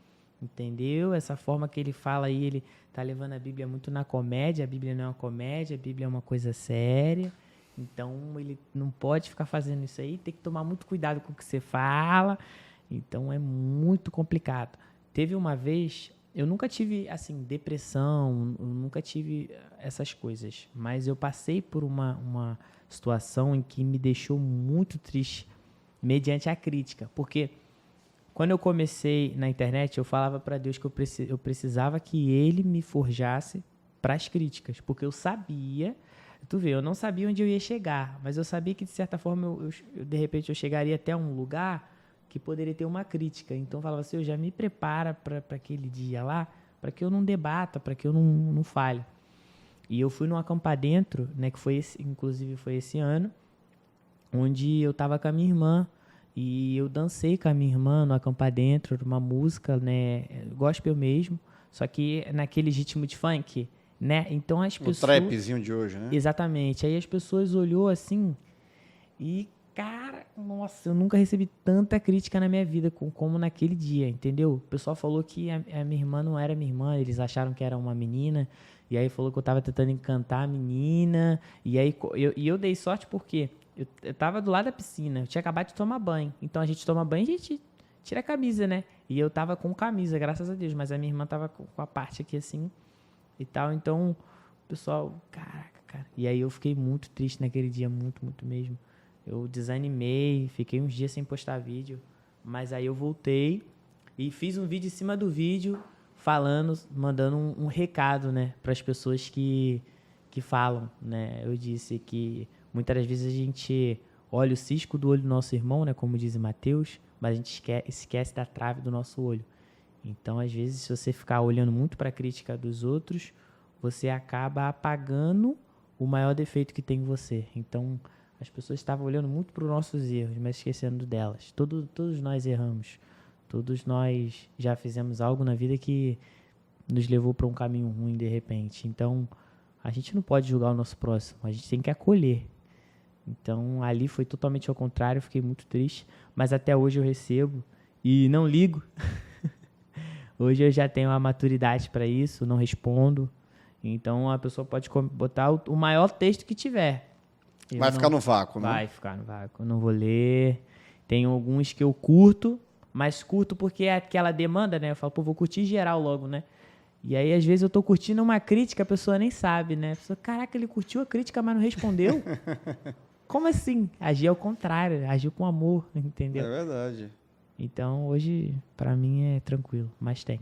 entendeu? Essa forma que ele fala aí, ele está levando a Bíblia muito na comédia. A Bíblia não é uma comédia, a Bíblia é uma coisa séria. Então, ele não pode ficar fazendo isso aí, tem que tomar muito cuidado com o que você fala. Então, é muito complicado. Teve uma vez, eu nunca tive, assim, depressão, eu nunca tive essas coisas, mas eu passei por uma situação em que me deixou muito triste mediante a crítica, porque quando eu comecei na internet, eu falava para Deus que eu precisava que Ele me forjasse para as críticas, porque eu sabia... Tu vê, eu não sabia onde eu ia chegar, mas eu sabia que, de certa forma, de repente, eu chegaria até um lugar que poderia ter uma crítica. Então, eu falava assim, eu já me prepara para aquele dia lá, para que eu não debata, para que eu não fale. E eu fui num acampar dentro, né, que inclusive foi esse ano, onde eu tava com a minha irmã e eu dancei com a minha irmã no acampar dentro, uma música, né, gospel mesmo, só que naquele ritmo de funk, né? Então as pessoas... O trapzinho de hoje, né? Exatamente. Aí as pessoas olhou assim e, cara, nossa, eu nunca recebi tanta crítica na minha vida como naquele dia, entendeu? O pessoal falou que a minha irmã não era minha irmã, eles acharam que era uma menina, e aí falou que eu tava tentando encantar a menina, e aí eu dei sorte porque eu tava do lado da piscina, eu tinha acabado de tomar banho, então a gente toma banho e a gente tira a camisa, né? E eu tava com camisa, graças a Deus, mas a minha irmã tava com a parte aqui assim e tal, então o pessoal, caraca, cara. E aí eu fiquei muito triste naquele dia, muito, muito mesmo. Eu desanimei, fiquei uns dias sem postar vídeo, mas aí eu voltei e fiz um vídeo em cima do vídeo falando, mandando um recado, né, para as pessoas que falam, né? Eu disse que muitas das vezes a gente olha o cisco do olho do nosso irmão, né, como diz Mateus, mas a gente esquece da trave do nosso olho. Então, às vezes, se você ficar olhando muito para a crítica dos outros, você acaba apagando o maior defeito que tem em você. Então, as pessoas estavam olhando muito para os nossos erros, mas esquecendo delas. Todos nós erramos. Todos nós já fizemos algo na vida que nos levou para um caminho ruim de repente. Então, a gente não pode julgar o nosso próximo, a gente tem que acolher. Então, ali foi totalmente ao contrário, fiquei muito triste, mas até hoje eu recebo e não ligo. Hoje eu já tenho a maturidade para isso, não respondo. Então, a pessoa pode botar o maior texto que tiver. Vai ficar no vácuo, né? Vai ficar no vácuo, eu não vou ler. Tem alguns que eu curto, mas curto porque é aquela demanda, né? Eu falo, pô, vou curtir geral logo, né? E aí, às vezes, eu tô curtindo uma crítica, a pessoa nem sabe, né? A pessoa, caraca, ele curtiu a crítica, mas não respondeu? Como assim? Agir ao contrário, agir com amor, entendeu? É verdade. Então, hoje, pra mim, é tranquilo, mas tem.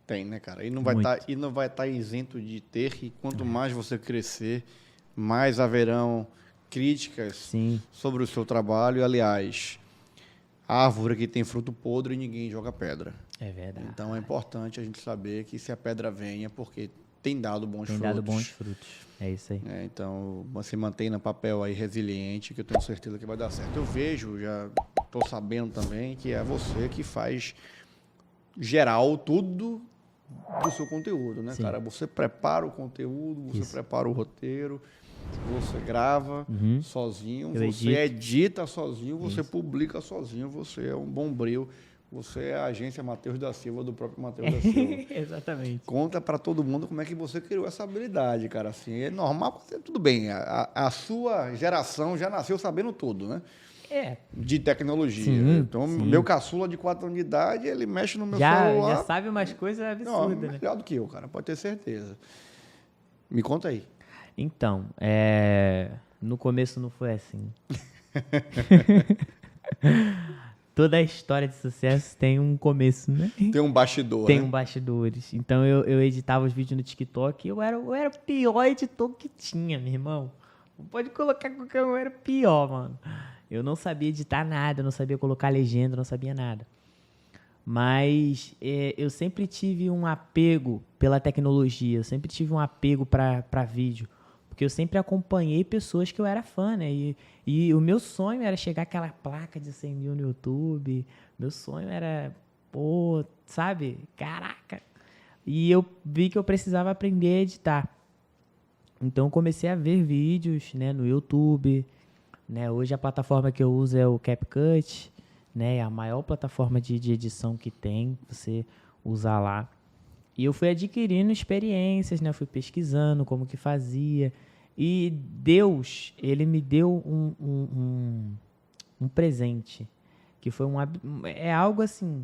Tem, né, cara? E não vai estar isento de ter, e quanto mais você crescer, mais haverão críticas sobre o seu trabalho. E, aliás, a árvore que tem fruto podre, ninguém joga pedra. É verdade. Então, é importante a gente saber que se a pedra vem é porque tem dado bons frutos. Tem dado bons frutos, é isso aí. Então, você mantém no papel aí resiliente, que eu tenho certeza que vai dar certo. Eu vejo, já estou sabendo também, que é você que faz geral tudo do seu conteúdo, né, cara? Você prepara o conteúdo, você prepara o roteiro, você grava sozinho, você edita sozinho, você publica sozinho, você é um bombril. Você é a agência Mateus da Silva, do próprio Mateus da Silva. Exatamente. Conta para todo mundo como é que você criou essa habilidade, cara. Assim, é normal, tudo bem. A sua geração já nasceu sabendo tudo, né? De tecnologia. Então, meu caçula de 4 anos de idade, ele mexe no meu celular. Já sabe umas coisas absurdas, né? Melhor do que eu, cara. Pode ter certeza. Me conta aí. Então, no começo não foi assim. Toda a história de sucesso tem um começo, né? Tem um bastidor, Tem um bastidores. Então, eu editava os vídeos no TikTok. Eu era o pior editor que tinha, meu irmão. Pode colocar qualquer um, eu era o pior, mano. Eu não sabia editar nada, eu não sabia colocar legenda, eu não sabia nada. Mas eu sempre tive um apego pela tecnologia, eu sempre tive um apego para vídeo. Porque eu sempre acompanhei pessoas que eu era fã, né? E o meu sonho era chegar àquela placa de 100 mil no YouTube. Meu sonho era, sabe? Caraca! E eu vi que eu precisava aprender a editar. Então, eu comecei a ver vídeos, né, no YouTube. Né? Hoje, a plataforma que eu uso é o CapCut. Né? É a maior plataforma de edição que tem. Você usar lá. E eu fui adquirindo experiências, né? Eu fui pesquisando como que fazia. E Deus, ele me deu um presente, que foi algo assim,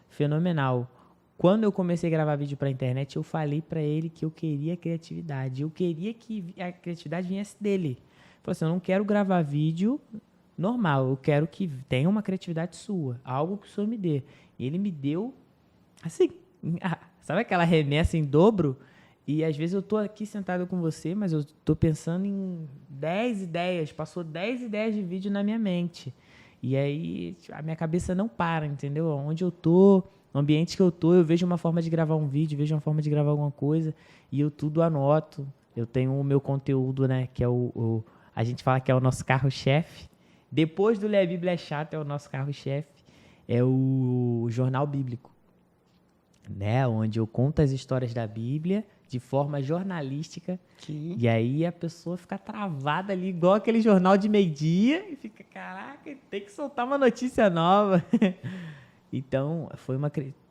fenomenal. Quando eu comecei a gravar vídeo para a internet, eu falei para ele que eu queria criatividade. Eu queria que a criatividade viesse dele. Eu falei assim, eu não quero gravar vídeo normal, eu quero que tenha uma criatividade sua, algo que o senhor me dê. E ele me deu, assim... Sabe aquela remessa em dobro? E às vezes eu tô aqui sentado com você, mas eu tô pensando em 10 ideias. Passou 10 ideias de vídeo na minha mente. E aí a minha cabeça não para, entendeu? Onde eu tô, no ambiente que eu tô, eu vejo uma forma de gravar um vídeo, vejo uma forma de gravar alguma coisa e eu tudo anoto. Eu tenho o meu conteúdo, né? Que é a gente fala que é o nosso carro-chefe. Depois do Ler a Bíblia é Chato, é o nosso carro-chefe. É o Jornal Bíblico, né? Onde eu conto as histórias da Bíblia de forma jornalística. Sim. E aí a pessoa fica travada ali, igual aquele jornal de meio-dia, e fica, caraca, tem que soltar uma notícia nova. Então,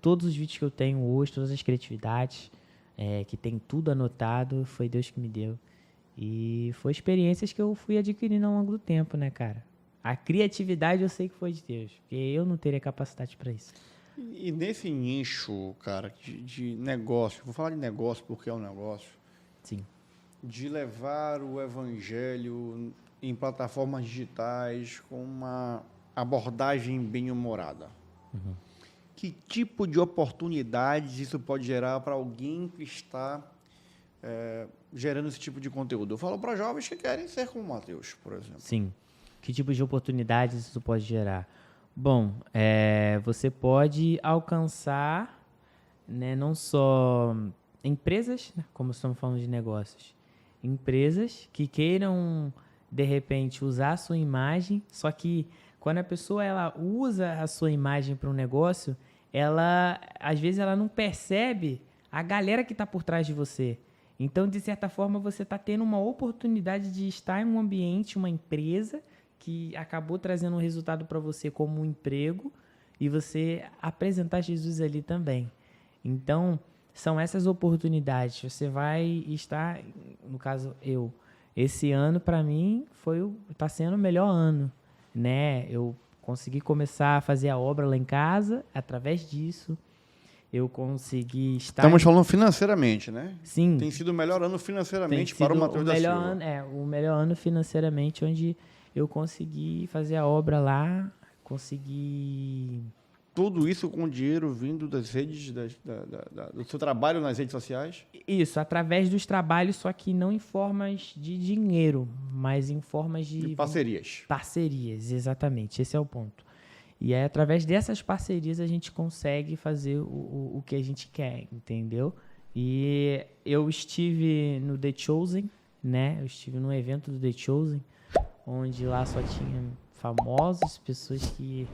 todos os vídeos que eu tenho hoje, todas as criatividades, que tem tudo anotado, foi Deus que me deu. E foi experiências que eu fui adquirindo ao longo do tempo, né, cara? A criatividade eu sei que foi de Deus, porque eu não teria capacidade para isso. E nesse nicho, cara, de negócio, vou falar de negócio porque é um negócio, Sim. de levar o evangelho em plataformas digitais com uma abordagem bem-humorada. Uhum. Que tipo de oportunidades isso pode gerar para alguém que está gerando esse tipo de conteúdo? Eu falo para jovens que querem ser como o Mateus, por exemplo. Sim. Que tipo de oportunidades isso pode gerar? Bom, você pode alcançar, né, não só empresas, né, como estamos falando de negócios, empresas que queiram, de repente, usar a sua imagem, só que quando a pessoa ela usa a sua imagem para um negócio, às vezes ela não percebe a galera que está por trás de você. Então, de certa forma, você está tendo uma oportunidade de estar em um ambiente, uma empresa que acabou trazendo um resultado para você como um emprego e você apresentar Jesus ali também. Então, são essas oportunidades. Você vai estar, no caso, esse ano para mim está sendo o melhor ano, né? Eu consegui começar a fazer a obra lá em casa, através disso. Eu consegui estar... Estamos falando financeiramente, né? Sim. Tem sido o melhor ano financeiramente para o Mateus da Silva. O melhor ano financeiramente, onde eu consegui fazer a obra lá, consegui... Tudo isso com dinheiro vindo das redes, do seu trabalho nas redes sociais? Isso, através dos trabalhos, só que não em formas de dinheiro, mas em formas de parcerias. Parcerias, exatamente, esse é o ponto. E aí, através dessas parcerias, a gente consegue fazer o que a gente quer, entendeu? E eu estive no The Chosen, né? Eu estive num evento do The Chosen, onde lá só tinha famosos, pessoas que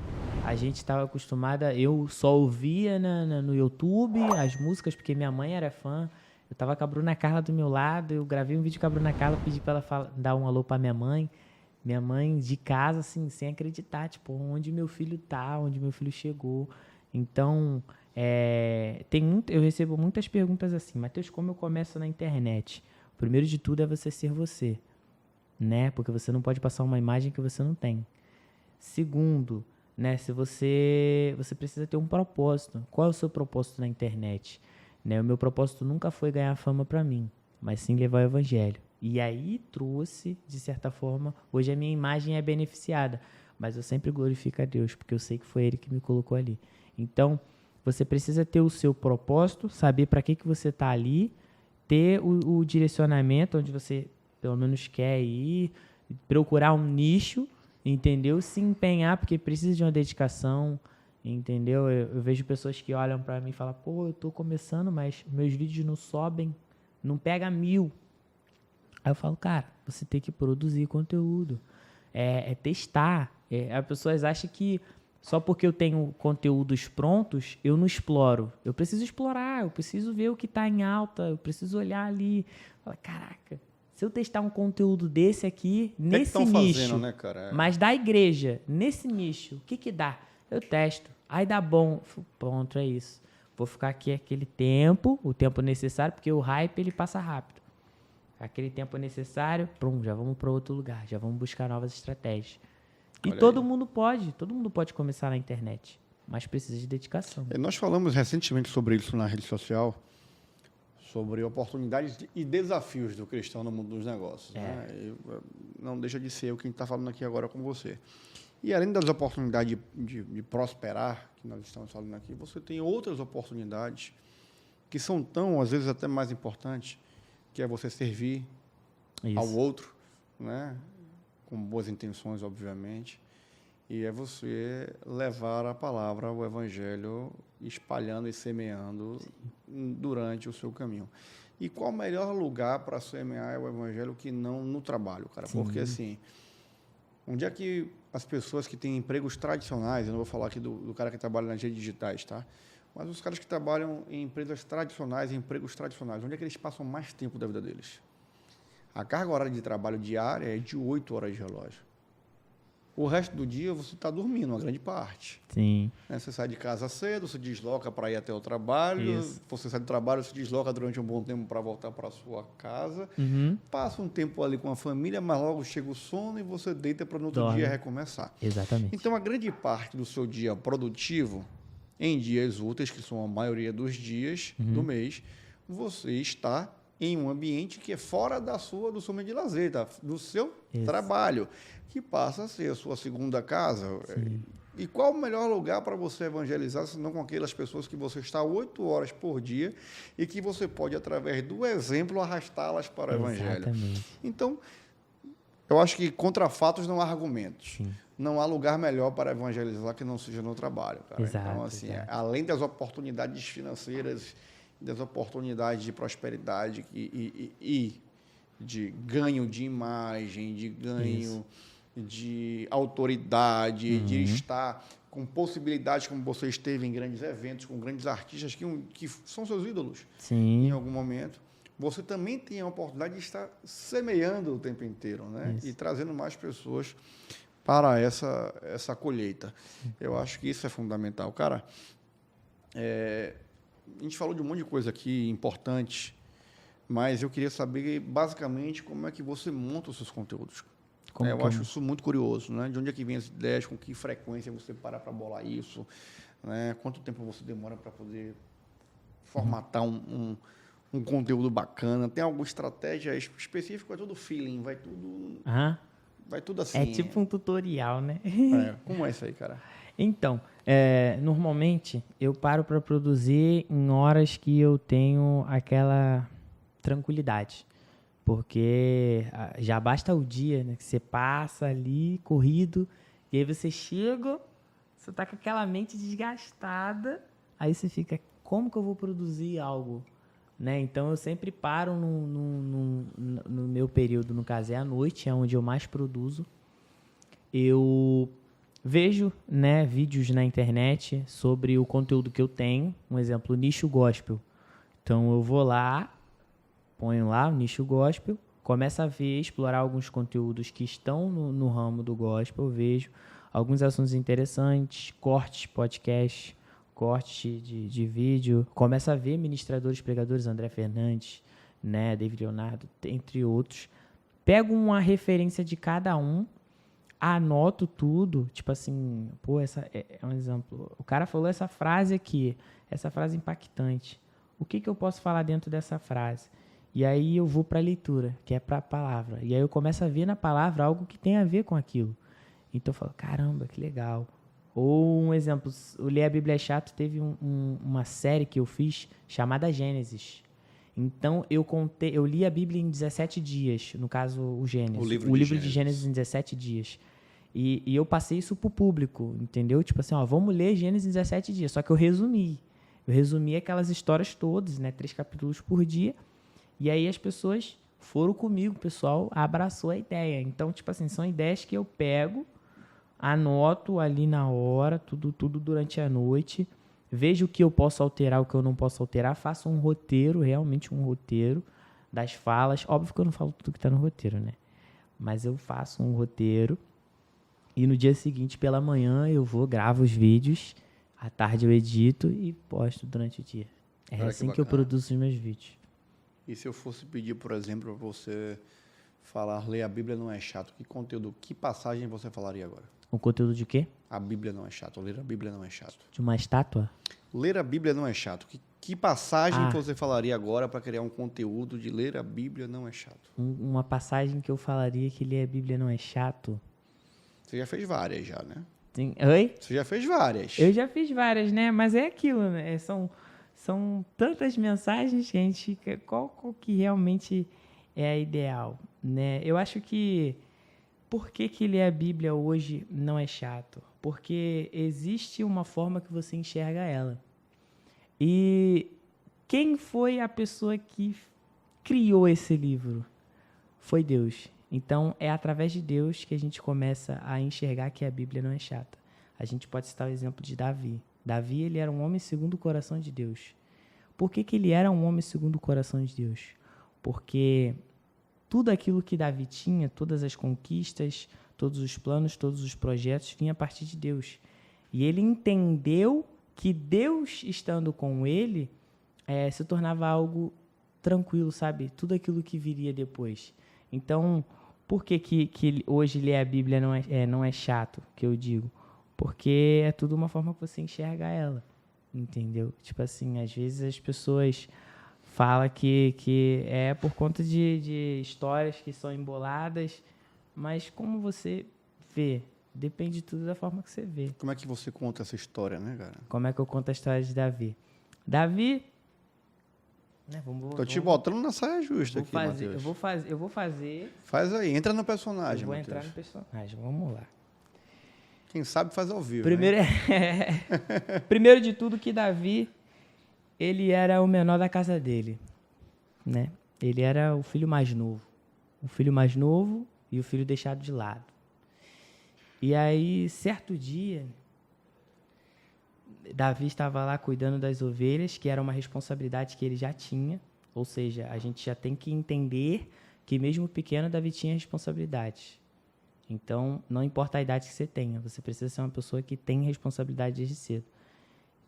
a gente estava acostumada, eu só ouvia no YouTube as músicas, porque minha mãe era fã. Eu tava com a Bruna Carla do meu lado, eu gravei um vídeo com a Bruna Carla, pedi para ela dar um alô para minha mãe. Minha mãe de casa, assim, sem acreditar, tipo, onde meu filho tá, onde meu filho chegou. Então, eu recebo muitas perguntas assim, Mateus, como eu começo na internet? O primeiro de tudo é você ser você, né? Porque você não pode passar uma imagem que você não tem. Segundo, né? Se você precisa ter um propósito. Qual é o seu propósito na internet? Né? O meu propósito nunca foi ganhar fama para mim, mas sim levar o evangelho. E aí trouxe, de certa forma, hoje a minha imagem é beneficiada, mas eu sempre glorifico a Deus, porque eu sei que foi Ele que me colocou ali. Então, você precisa ter o seu propósito, saber para que você está ali, ter o direcionamento onde você, pelo menos, quer ir, procurar um nicho, entendeu? Se empenhar, porque precisa de uma dedicação, entendeu? Eu vejo pessoas que olham para mim e falam, pô, eu estou começando, mas meus vídeos não sobem, não pega 1000. Aí eu falo, cara, você tem que produzir conteúdo, testar. As pessoas acham que só porque eu tenho conteúdos prontos, eu não exploro. Eu preciso explorar, eu preciso ver o que está em alta, eu preciso olhar ali. Fala, caraca, se eu testar um conteúdo desse aqui, nesse nicho, fazendo, né, cara? mas da igreja, nesse nicho, o que dá? Eu testo. Aí dá bom, pronto, é isso. Vou ficar aqui aquele tempo, o tempo necessário, porque o hype ele passa rápido. Aquele tempo necessário, já vamos para outro lugar, já vamos buscar novas estratégias. E todo mundo pode começar na internet, mas precisa de dedicação. Nós falamos recentemente sobre isso na rede social, sobre oportunidades e desafios do cristão no mundo dos negócios. Né? Não deixa de ser o que a gente está falando aqui agora com você. E além das oportunidades de prosperar, que nós estamos falando aqui, você tem outras oportunidades que são tão, às vezes, até mais importantes, que é você servir ao outro, né? Com boas intenções, obviamente, e é você levar a palavra, o evangelho, espalhando e semeando durante o seu caminho. E qual o melhor lugar para semear o evangelho que não no trabalho, cara? Sim. Porque, assim, onde é que as pessoas que têm empregos tradicionais, eu não vou falar aqui do cara que trabalha nas redes digitais, tá? Mas os caras que trabalham em empresas tradicionais, em empregos tradicionais, onde é que eles passam mais tempo da vida deles? A carga horária de trabalho diária é de 8 horas de relógio. O resto do dia você está dormindo, uma grande parte. Sim. Né? Você sai de casa cedo, se desloca para ir até o trabalho. Isso. Você sai do trabalho, se desloca durante um bom tempo para voltar para a sua casa. Uhum. Passa um tempo ali com a família, mas logo chega o sono e você deita para no outro Dorme. dia recomeçar. Exatamente. Então, a grande parte do seu dia produtivo, em dias úteis, que são a maioria dos dias do mês, você está em um ambiente que é fora do seu meio de lazer, do seu Isso. trabalho, que passa a ser a sua segunda casa. Sim. E qual o melhor lugar para você evangelizar, se não com aquelas pessoas que você está 8 horas por dia e que você pode, através do exemplo, arrastá-las para o evangelho? Exatamente. Então, eu acho que contra fatos não há argumentos. Sim. Não há lugar melhor para evangelizar que não seja no trabalho, cara. Exato, Então, assim, exato. além das oportunidades financeiras, das oportunidades de prosperidade e de ganho de imagem, de ganho de autoridade, de estar com possibilidades como você esteve em grandes eventos, com grandes artistas que são seus ídolos Sim. em algum momento, você também tem a oportunidade de estar semeando o tempo inteiro, né? Isso. E trazendo mais pessoas para essa colheita. Eu acho que isso é fundamental. Cara, a gente falou de um monte de coisa aqui importante, mas eu queria saber basicamente como é que você monta os seus conteúdos. Como Eu que eu acho isso muito curioso, né? De onde é que vem as ideias, com que frequência você para bolar isso, né? Quanto tempo você demora para poder formatar um conteúdo bacana? Tem alguma estratégia específica? É tudo feeling, vai tudo assim. É tipo um tutorial, né? Como é isso aí, cara? Então, normalmente eu paro para produzir em horas que eu tenho aquela tranquilidade. Porque já basta o dia, né? Que você passa ali, corrido, e aí você chega, você tá com aquela mente desgastada, aí você fica, como que eu vou produzir algo? Né? Então eu sempre paro no meu período, no caso é à noite, é onde eu mais produzo. Eu vejo, né, vídeos na internet sobre o conteúdo que eu tenho, um exemplo, nicho gospel. Então eu vou lá, ponho lá o nicho gospel, começo a ver, explorar alguns conteúdos que estão no ramo do gospel, eu vejo alguns assuntos interessantes, cortes, podcasts, cortes de vídeo, começo a ver ministradores, pregadores, André Fernandes, né, David Leonardo, entre outros, pego uma referência de cada um, anoto tudo, tipo assim, pô, essa é um exemplo, o cara falou essa frase aqui, essa frase impactante, o que eu posso falar dentro dessa frase? E aí eu vou para a leitura, que é para a palavra. E aí eu começo a ver na palavra algo que tem a ver com aquilo. Então eu falo, caramba, que legal. Ou um exemplo, o Ler a Bíblia é Chato teve uma série que eu fiz chamada Gênesis. Então eu li a Bíblia em 17 dias, no caso o Gênesis. O livro de Gênesis em 17 dias. E eu passei isso pro público, entendeu? Tipo assim, vamos ler Gênesis em 17 dias. Só que eu resumi. Eu resumi aquelas histórias todas, né? 3 capítulos por dia. E aí as pessoas foram comigo, o pessoal abraçou a ideia. Então, tipo assim, são ideias que eu pego, anoto ali na hora, tudo durante a noite, vejo o que eu posso alterar, o que eu não posso alterar, faço um roteiro, realmente um roteiro das falas. Óbvio que eu não falo tudo que está no roteiro, né? Mas eu faço um roteiro e no dia seguinte, pela manhã, eu gravo os vídeos, à tarde eu edito e posto durante o dia. É assim que eu produzo os meus vídeos. E se eu fosse pedir, por exemplo, para você falar, ler a Bíblia não é chato, que passagem você falaria agora? Um conteúdo de quê? A Bíblia não é chato, ler a Bíblia não é chato. De uma estátua? Ler a Bíblia não é chato. Que passagem você falaria agora para criar um conteúdo de ler a Bíblia não é chato? Uma passagem que eu falaria que ler a Bíblia não é chato? Você já fez várias já, né? Oi? Você já fez várias. Eu já fiz várias, né? Mas é aquilo, né? São tantas mensagens que a gente fica... Qual que realmente é a ideal, né? Eu acho que... Por que ler a Bíblia hoje não é chato? Porque existe uma forma que você enxerga ela. E quem foi a pessoa que criou esse livro? Foi Deus. Então, é através de Deus que a gente começa a enxergar que a Bíblia não é chata. A gente pode citar o exemplo de Davi. Davi, ele era um homem segundo o coração de Deus. Por que ele era um homem segundo o coração de Deus? Porque tudo aquilo que Davi tinha, todas as conquistas, todos os planos, todos os projetos, vinha a partir de Deus. E ele entendeu que Deus, estando com ele, se tornava algo tranquilo, sabe? Tudo aquilo que viria depois. Então, por que hoje ler a Bíblia não é chato, que eu digo? Porque é tudo uma forma que você enxerga ela, entendeu? Tipo assim, às vezes as pessoas falam que é por conta de histórias que são emboladas, mas como você vê, depende tudo da forma que você vê. Como é que você conta essa história, né, cara? Como é que eu conto a história de Davi? Davi... Né, Tô te botando na saia justa aqui, Matheus. Eu vou fazer... Faz aí, entra no personagem, Eu vou Matheus. entrar no personagem, vamos lá. Quem sabe faz ao vivo, Primeiro, né? Primeiro de tudo que Davi, ele era o menor da casa dele, né? Ele era o filho mais novo. O filho mais novo e o filho deixado de lado. E aí, certo dia, Davi estava lá cuidando das ovelhas, que era uma responsabilidade que ele já tinha. Ou seja, a gente já tem que entender que mesmo pequeno, Davi tinha responsabilidades. Então, não importa a idade que você tenha, você precisa ser uma pessoa que tem responsabilidade desde cedo.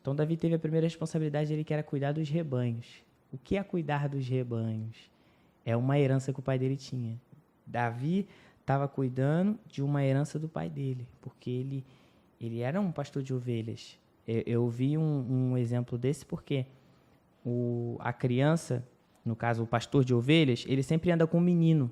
Então, Davi teve a primeira responsabilidade dele, que era cuidar dos rebanhos. O que é cuidar dos rebanhos? É uma herança que o pai dele tinha. Davi estava cuidando de uma herança do pai dele, porque ele era um pastor de ovelhas. Eu vi um exemplo desse porque a criança, no caso o pastor de ovelhas, ele sempre anda com um menino.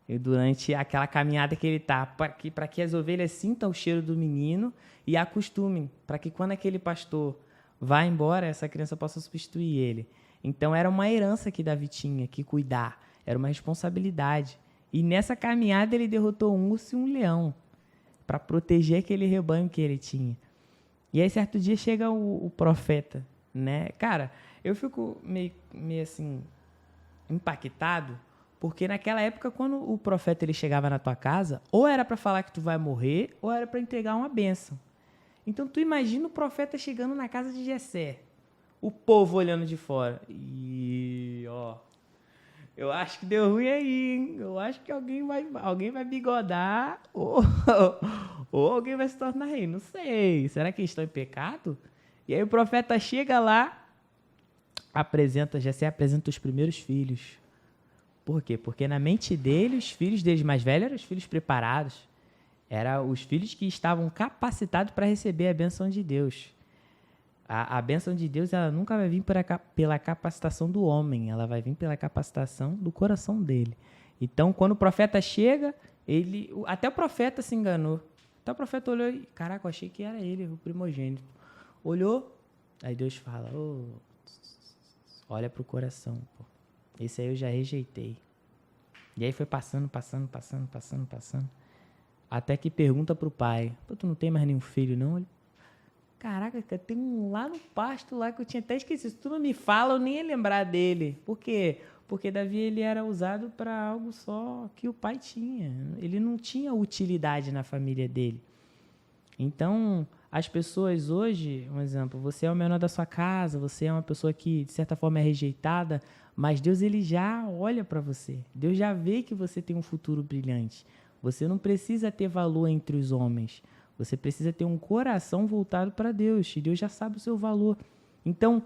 E durante aquela caminhada que ele está, para que as ovelhas sintam o cheiro do menino e acostumem, para que quando aquele pastor vá embora, essa criança possa substituir ele. Então era uma herança que Davi tinha que cuidar, era uma responsabilidade. E nessa caminhada ele derrotou um urso e um leão para proteger aquele rebanho que ele tinha. E aí certo dia chega o profeta, né? Cara, eu fico meio assim impactado, porque naquela época, quando o profeta ele chegava na tua casa, ou era para falar que tu vai morrer, ou era para entregar uma bênção. Então, tu imagina o profeta chegando na casa de Jessé, o povo olhando de fora. E, ó, eu acho que deu ruim aí, hein? Eu acho que alguém vai bigodar, ou alguém vai se tornar rei. Não sei. Será que eles estão em pecado? E aí o profeta chega lá, Jessé apresenta os primeiros filhos. Por quê? Porque na mente dele, os filhos deles mais velhos eram os filhos preparados. Eram os filhos que estavam capacitados para receber a bênção de Deus. A bênção de Deus, ela nunca vai vir pela capacitação do homem, ela vai vir pela capacitação do coração dele. Então, quando o profeta chega, até o profeta se enganou. Até o profeta olhou e, caraca, eu achei que era ele, o primogênito. Olhou, aí Deus fala, olha pro coração, pô. Esse aí eu já rejeitei. E aí foi passando. Até que pergunta pro pai, pô, tu não tem mais nenhum filho, não? Ele, caraca, tem um lá no pasto lá que eu tinha até esquecido. Se tu não me fala, eu nem ia lembrar dele. Por quê? Porque Davi ele era usado para algo só que o pai tinha. Ele não tinha utilidade na família dele. Então, as pessoas hoje, um exemplo, você é o menor da sua casa, você é uma pessoa que, de certa forma, é rejeitada, mas Deus ele já olha para você. Deus já vê que você tem um futuro brilhante. Você não precisa ter valor entre os homens. Você precisa ter um coração voltado para Deus. E Deus já sabe o seu valor. Então,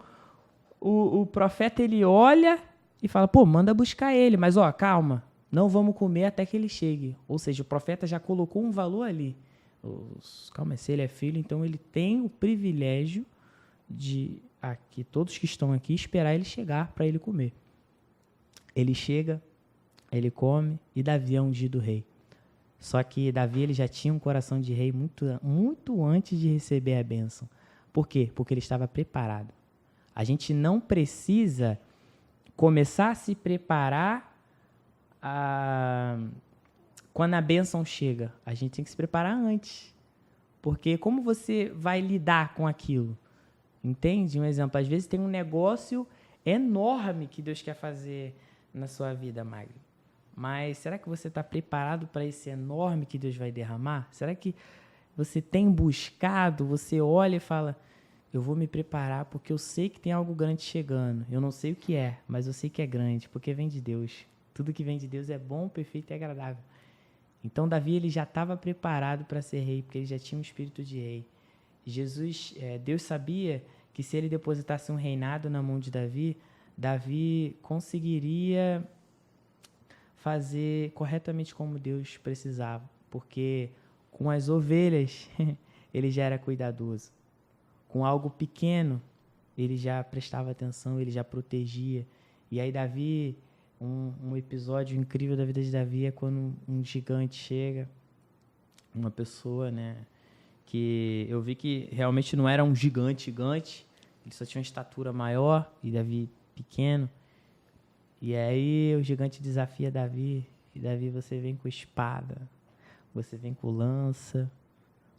o profeta ele olha e fala, pô, manda buscar ele. Mas, calma, não vamos comer até que ele chegue. Ou seja, o profeta já colocou um valor ali. Calma, se ele é filho, então ele tem o privilégio de, aqui, todos que estão aqui, esperar ele chegar para ele comer. Ele chega, ele come e Davi é ungido rei. Só que Davi ele já tinha um coração de rei muito antes de receber a bênção. Por quê? Porque ele estava preparado. A gente não precisa começar a se preparar quando a bênção chega. A gente tem que se preparar antes. Porque como você vai lidar com aquilo? Entende? Um exemplo, às vezes tem um negócio enorme que Deus quer fazer na sua vida, Magno. Mas será que você está preparado para esse enorme que Deus vai derramar? Será que você tem buscado, você olha e fala, eu vou me preparar porque eu sei que tem algo grande chegando. Eu não sei o que é, mas eu sei que é grande, porque vem de Deus. Tudo que vem de Deus é bom, perfeito e agradável. Então, Davi ele já estava preparado para ser rei, porque ele já tinha um espírito de rei. Deus sabia que se ele depositasse um reinado na mão de Davi, Davi conseguiria fazer corretamente como Deus precisava, porque com as ovelhas ele já era cuidadoso. Com algo pequeno, ele já prestava atenção, ele já protegia. E aí Davi, um episódio incrível da vida de Davi é quando um gigante chega, uma pessoa, né, que eu vi que realmente não era um gigante, ele só tinha uma estatura maior e Davi pequeno. E aí o gigante desafia Davi, e Davi, você vem com espada, você vem com lança.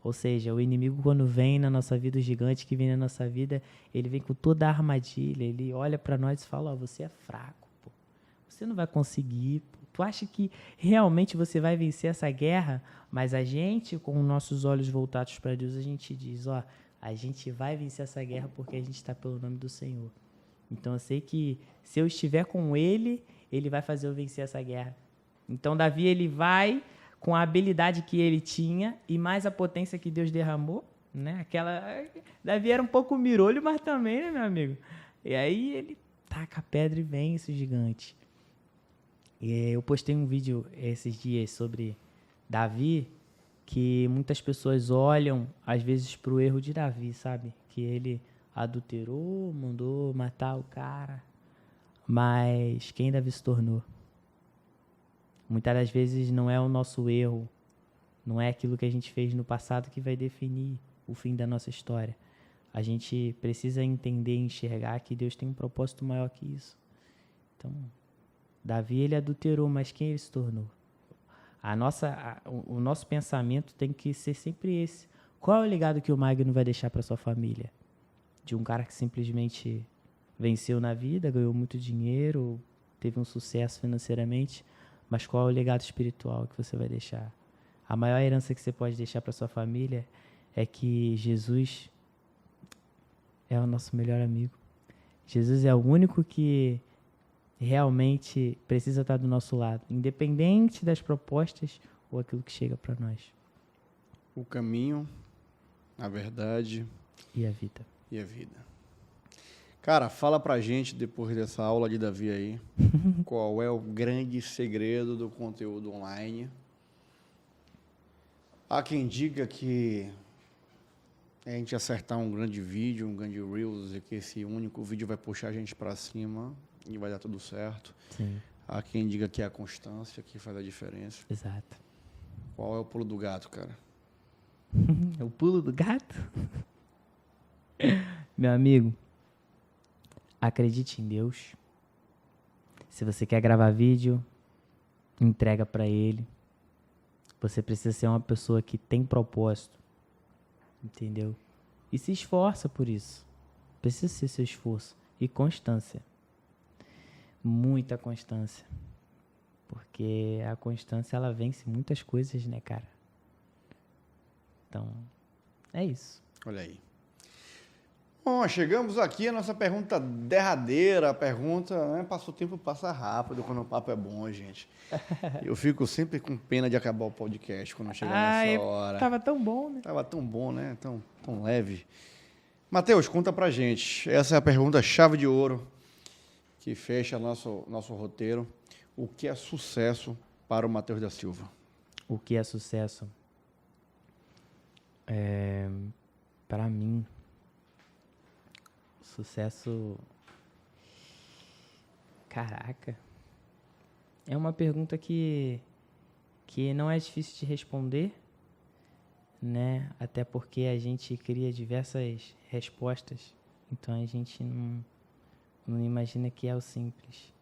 Ou seja, o inimigo quando vem na nossa vida, o gigante que vem na nossa vida, ele vem com toda a armadilha, ele olha para nós e fala, você é fraco, pô. Você não vai conseguir, pô. Tu acha que realmente você vai vencer essa guerra? Mas a gente, com nossos olhos voltados para Deus, a gente diz, a gente vai vencer essa guerra porque a gente está pelo nome do Senhor. Então eu sei que se eu estiver com ele, ele vai fazer eu vencer essa guerra. Então Davi, ele vai com a habilidade que ele tinha e mais a potência que Deus derramou, né? Davi era um pouco mirolho, mas também, né, meu amigo? E aí ele taca a pedra e vence o gigante. E eu postei um vídeo esses dias sobre Davi, que muitas pessoas olham, às vezes, para o erro de Davi, sabe? Que ele adulterou, mandou matar o cara. Mas quem Davi se tornou? Muitas das vezes não é o nosso erro, não é aquilo que a gente fez no passado que vai definir o fim da nossa história. A gente precisa entender e enxergar que Deus tem um propósito maior que isso. Então, Davi, ele adulterou, mas quem ele se tornou? O nosso pensamento tem que ser sempre esse. Qual é o legado que o Magno vai deixar para sua família? De um cara que simplesmente venceu na vida, ganhou muito dinheiro, teve um sucesso financeiramente, mas qual é o legado espiritual que você vai deixar? A maior herança que você pode deixar para sua família é que Jesus é o nosso melhor amigo. Jesus é o único que realmente precisa estar do nosso lado, independente das propostas ou aquilo que chega para nós. O caminho, a verdade e a vida. E a vida. Cara, fala pra gente, depois dessa aula de Davi aí, qual é o grande segredo do conteúdo online. Há quem diga que a gente acertar um grande vídeo, um grande Reels, e que esse único vídeo vai puxar a gente pra cima e vai dar tudo certo. Sim. Há quem diga que é a constância que faz a diferença. Exato. Qual é o pulo do gato, cara? O pulo do gato? Meu amigo, acredite em Deus. Se você quer gravar vídeo, entrega para Ele. Você precisa ser uma pessoa que tem propósito, entendeu? E se esforça por isso. Precisa ser seu esforço e constância. Muita constância. Porque a constância, ela vence muitas coisas, né, cara? Então, é isso. Olha aí. Bom, chegamos aqui à nossa pergunta derradeira. A pergunta, né, passa o tempo, passa rápido quando o papo é bom, gente. Eu fico sempre com pena de acabar o podcast quando chega nessa hora. Tava tão bom, né? Tava tão bom, né? Tão leve. Matheus, conta pra gente. Essa é a pergunta chave de ouro que fecha nosso roteiro. O que é sucesso para o Matheus da Silva? O que é sucesso? Para mim, sucesso... Caraca. É uma pergunta que não é difícil de responder, né? Até porque a gente cria diversas respostas. Então a gente não imagina que é o simples.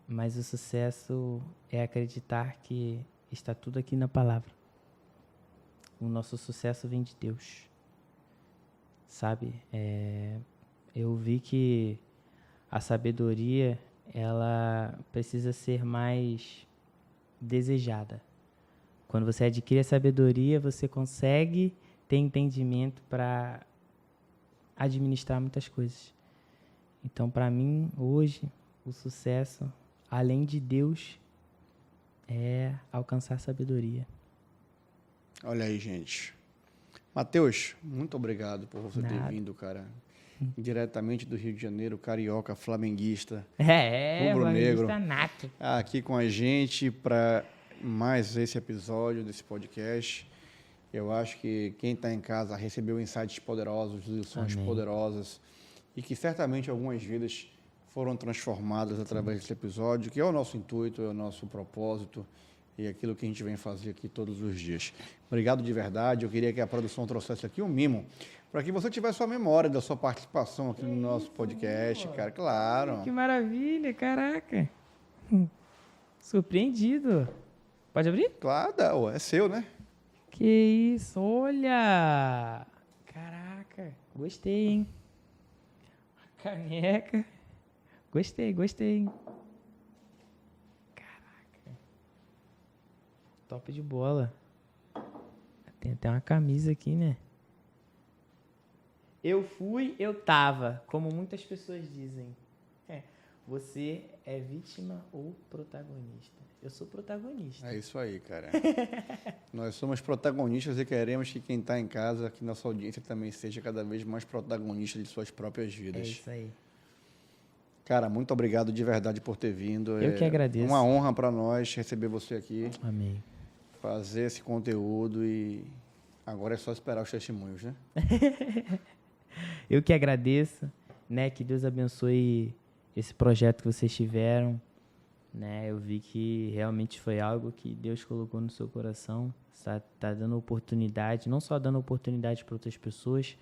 Mas o sucesso é acreditar que está tudo aqui na palavra. O nosso sucesso vem de Deus. Sabe? Eu vi que a sabedoria ela precisa ser mais desejada. Quando você adquire a sabedoria, você consegue ter entendimento para administrar muitas coisas. Então, para mim, hoje, o sucesso, além de Deus, é alcançar sabedoria. Olha aí, gente. Matheus, muito obrigado por você ter Nada. vindo, cara. Diretamente do Rio de Janeiro, carioca, flamenguista, Rubro-negro, rubro-negro, nato. aqui com a gente para mais esse episódio desse podcast. Eu acho que quem está em casa recebeu insights poderosos, lições Amém. poderosas e que certamente algumas vidas foram transformadas através desse episódio, que é o nosso intuito, é o nosso propósito e aquilo que a gente vem fazer aqui todos os dias. Obrigado de verdade. Eu queria que a produção trouxesse aqui um mimo para que você tivesse sua memória da sua participação aqui no nosso podcast, cara. Claro. Que maravilha, caraca. Surpreendido. Pode abrir? Claro, é seu, né? Que isso, olha! Caraca, gostei, hein? A caneca. Gostei, hein? Caraca. Top de bola. Tem até uma camisa aqui, né? Eu fui, eu tava, como muitas pessoas dizem. Você é vítima ou protagonista? Eu sou protagonista. É isso aí, cara. Nós somos protagonistas e queremos que quem está em casa, que nossa audiência também seja cada vez mais protagonista de suas próprias É vidas. isso aí. Cara, muito obrigado de verdade por ter vindo. Eu que agradeço. Uma honra para nós receber você aqui, Amém. fazer esse conteúdo e agora é só esperar os testemunhos, né? Eu que agradeço, né? Que Deus abençoe esse projeto que vocês tiveram, né? Eu vi que realmente foi algo que Deus colocou no seu coração. Tá dando oportunidade, não só dando oportunidade para outras pessoas,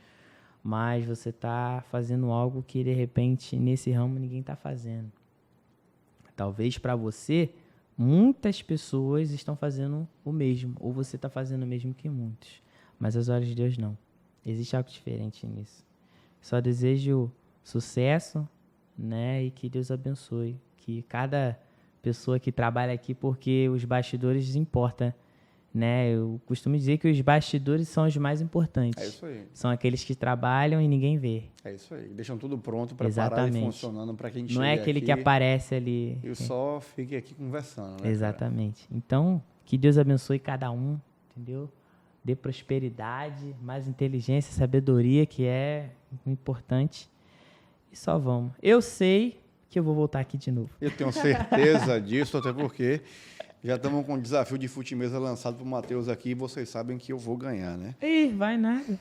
mas você tá fazendo algo que de repente nesse ramo ninguém tá fazendo. Talvez para você muitas pessoas estão fazendo o mesmo, ou você tá fazendo o mesmo que muitos, mas aos olhos de Deus não. Existe algo diferente nisso. Só desejo sucesso, né? E que Deus abençoe. Que cada pessoa que trabalha aqui, porque os bastidores importam, né? Eu costumo dizer que os bastidores são os mais importantes. É isso aí. São aqueles que trabalham e ninguém vê. É isso aí. Deixam tudo pronto, preparado e funcionando para que a gente Não é aquele aqui que aparece ali. e só fique aqui conversando, né? Exatamente. Então, que Deus abençoe cada um, entendeu? Dê prosperidade, mais inteligência, sabedoria, que é importante. E só vamos. Eu sei que eu vou voltar aqui de novo. Eu tenho certeza disso, até porque já estamos com um desafio de fute-mesa lançado para o Matheus aqui e vocês sabem que eu vou ganhar, né? Ih, vai nada.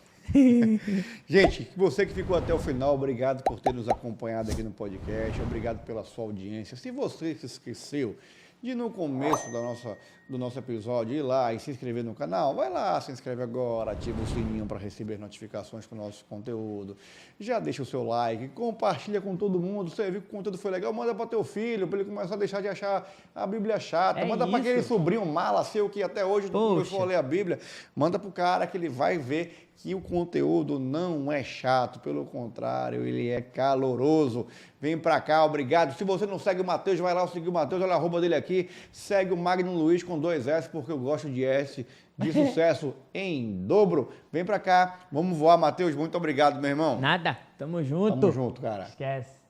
Gente, você que ficou até o final, obrigado por ter nos acompanhado aqui no podcast, obrigado pela sua audiência. Se você se esqueceu de no começo do nosso episódio ir lá e se inscrever no canal, vai lá, se inscreve agora, ativa o sininho para receber notificações com o nosso conteúdo. Já deixa o seu like, compartilha com todo mundo. Você viu que o conteúdo foi legal, manda para teu filho, para ele começar a deixar de achar a Bíblia chata. Manda para aquele sobrinho mala seu que até hoje não começou a ler a Bíblia. Manda para o cara que ele vai ver que o conteúdo não é chato, pelo contrário, ele é caloroso. Vem pra cá, obrigado. Se você não segue o Matheus, vai lá seguir o Matheus, olha a arroba dele aqui. Segue o Magno Luiz com 2 S, porque eu gosto de S, de sucesso em dobro. Vem pra cá, vamos voar, Matheus. Muito obrigado, meu irmão. Nada, tamo junto. Tamo junto, cara. Esquece.